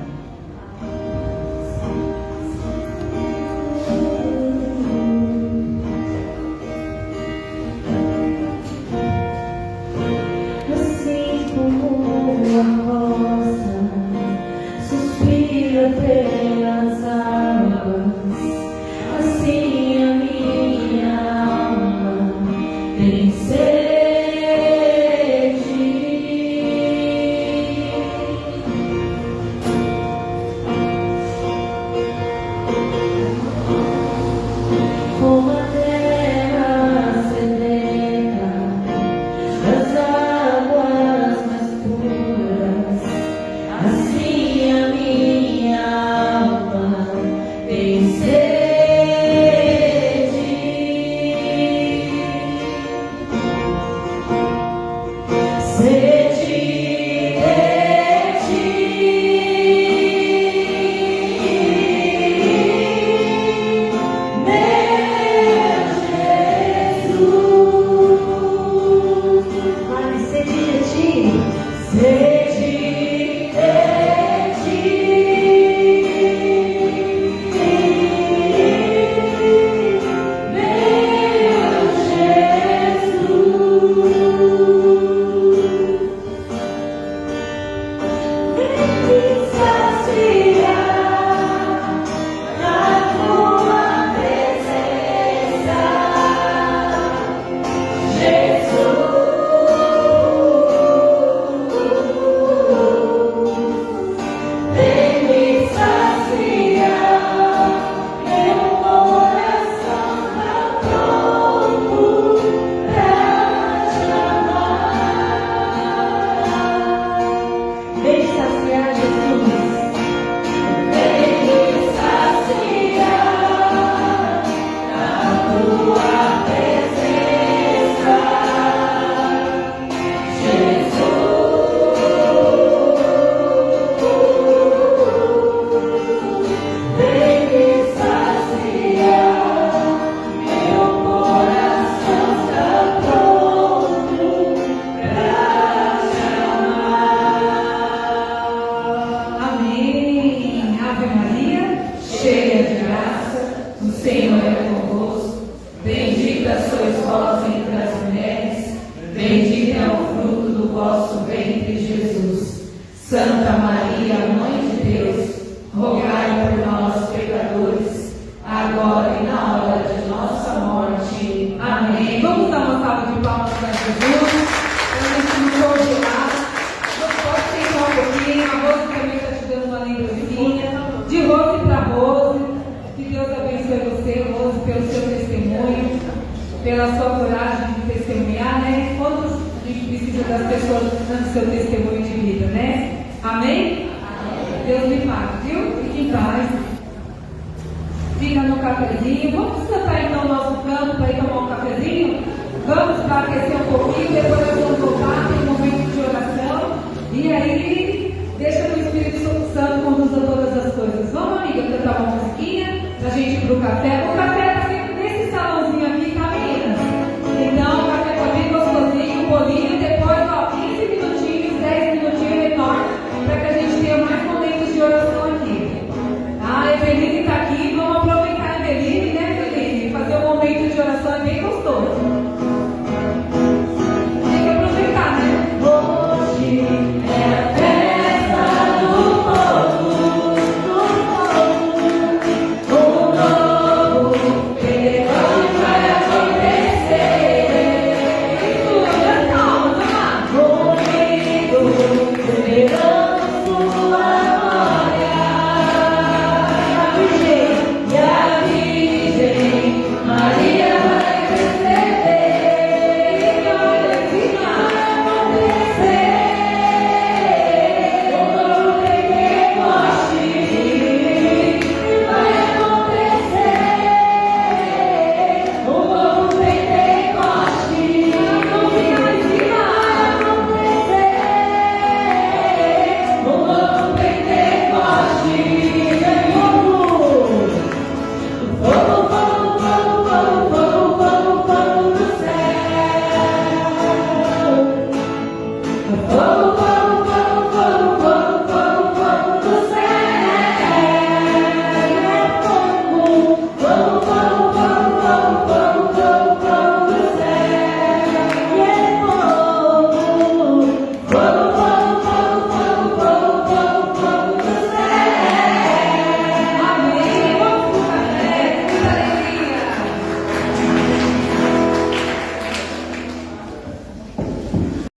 Assim como a rosa suspira pelas águas, assim a minha alma tem sede. cheia de graça, o Senhor é convosco. Bendita sois vós entre as mulheres, bendito é o fruto do vosso ventre, Jesus. Santa Maria, Mãe de Deus, rogai por nós, pecadores, agora e na hora de nossa morte. Amém. Vamos dar uma salva de palmas para Jesus. Eu me sinto congelada. Pode sentar um pouquinho. A Rose também está te dando uma lembrancinha. De Rose para Rose. Que Deus abençoe você, Rose, pelo seu testemunho, pela sua coragem de testemunhar, né? Quantos a gente precisa das pessoas dando seu testemunho de vida, né? Amém? Amém. Deus me pague, viu? Fique em paz. Fica no cafezinho. Vamos cantar então o nosso canto para ir tomar um cafezinho? Vamos para aquecer um pouquinho, depois nós vamos voltar, tem um momento de oração. E aí, deixa que o Espírito Santo conduza todas as coisas. Vamos, amiga, cantar uma musiquinha para a gente ir para o café. O café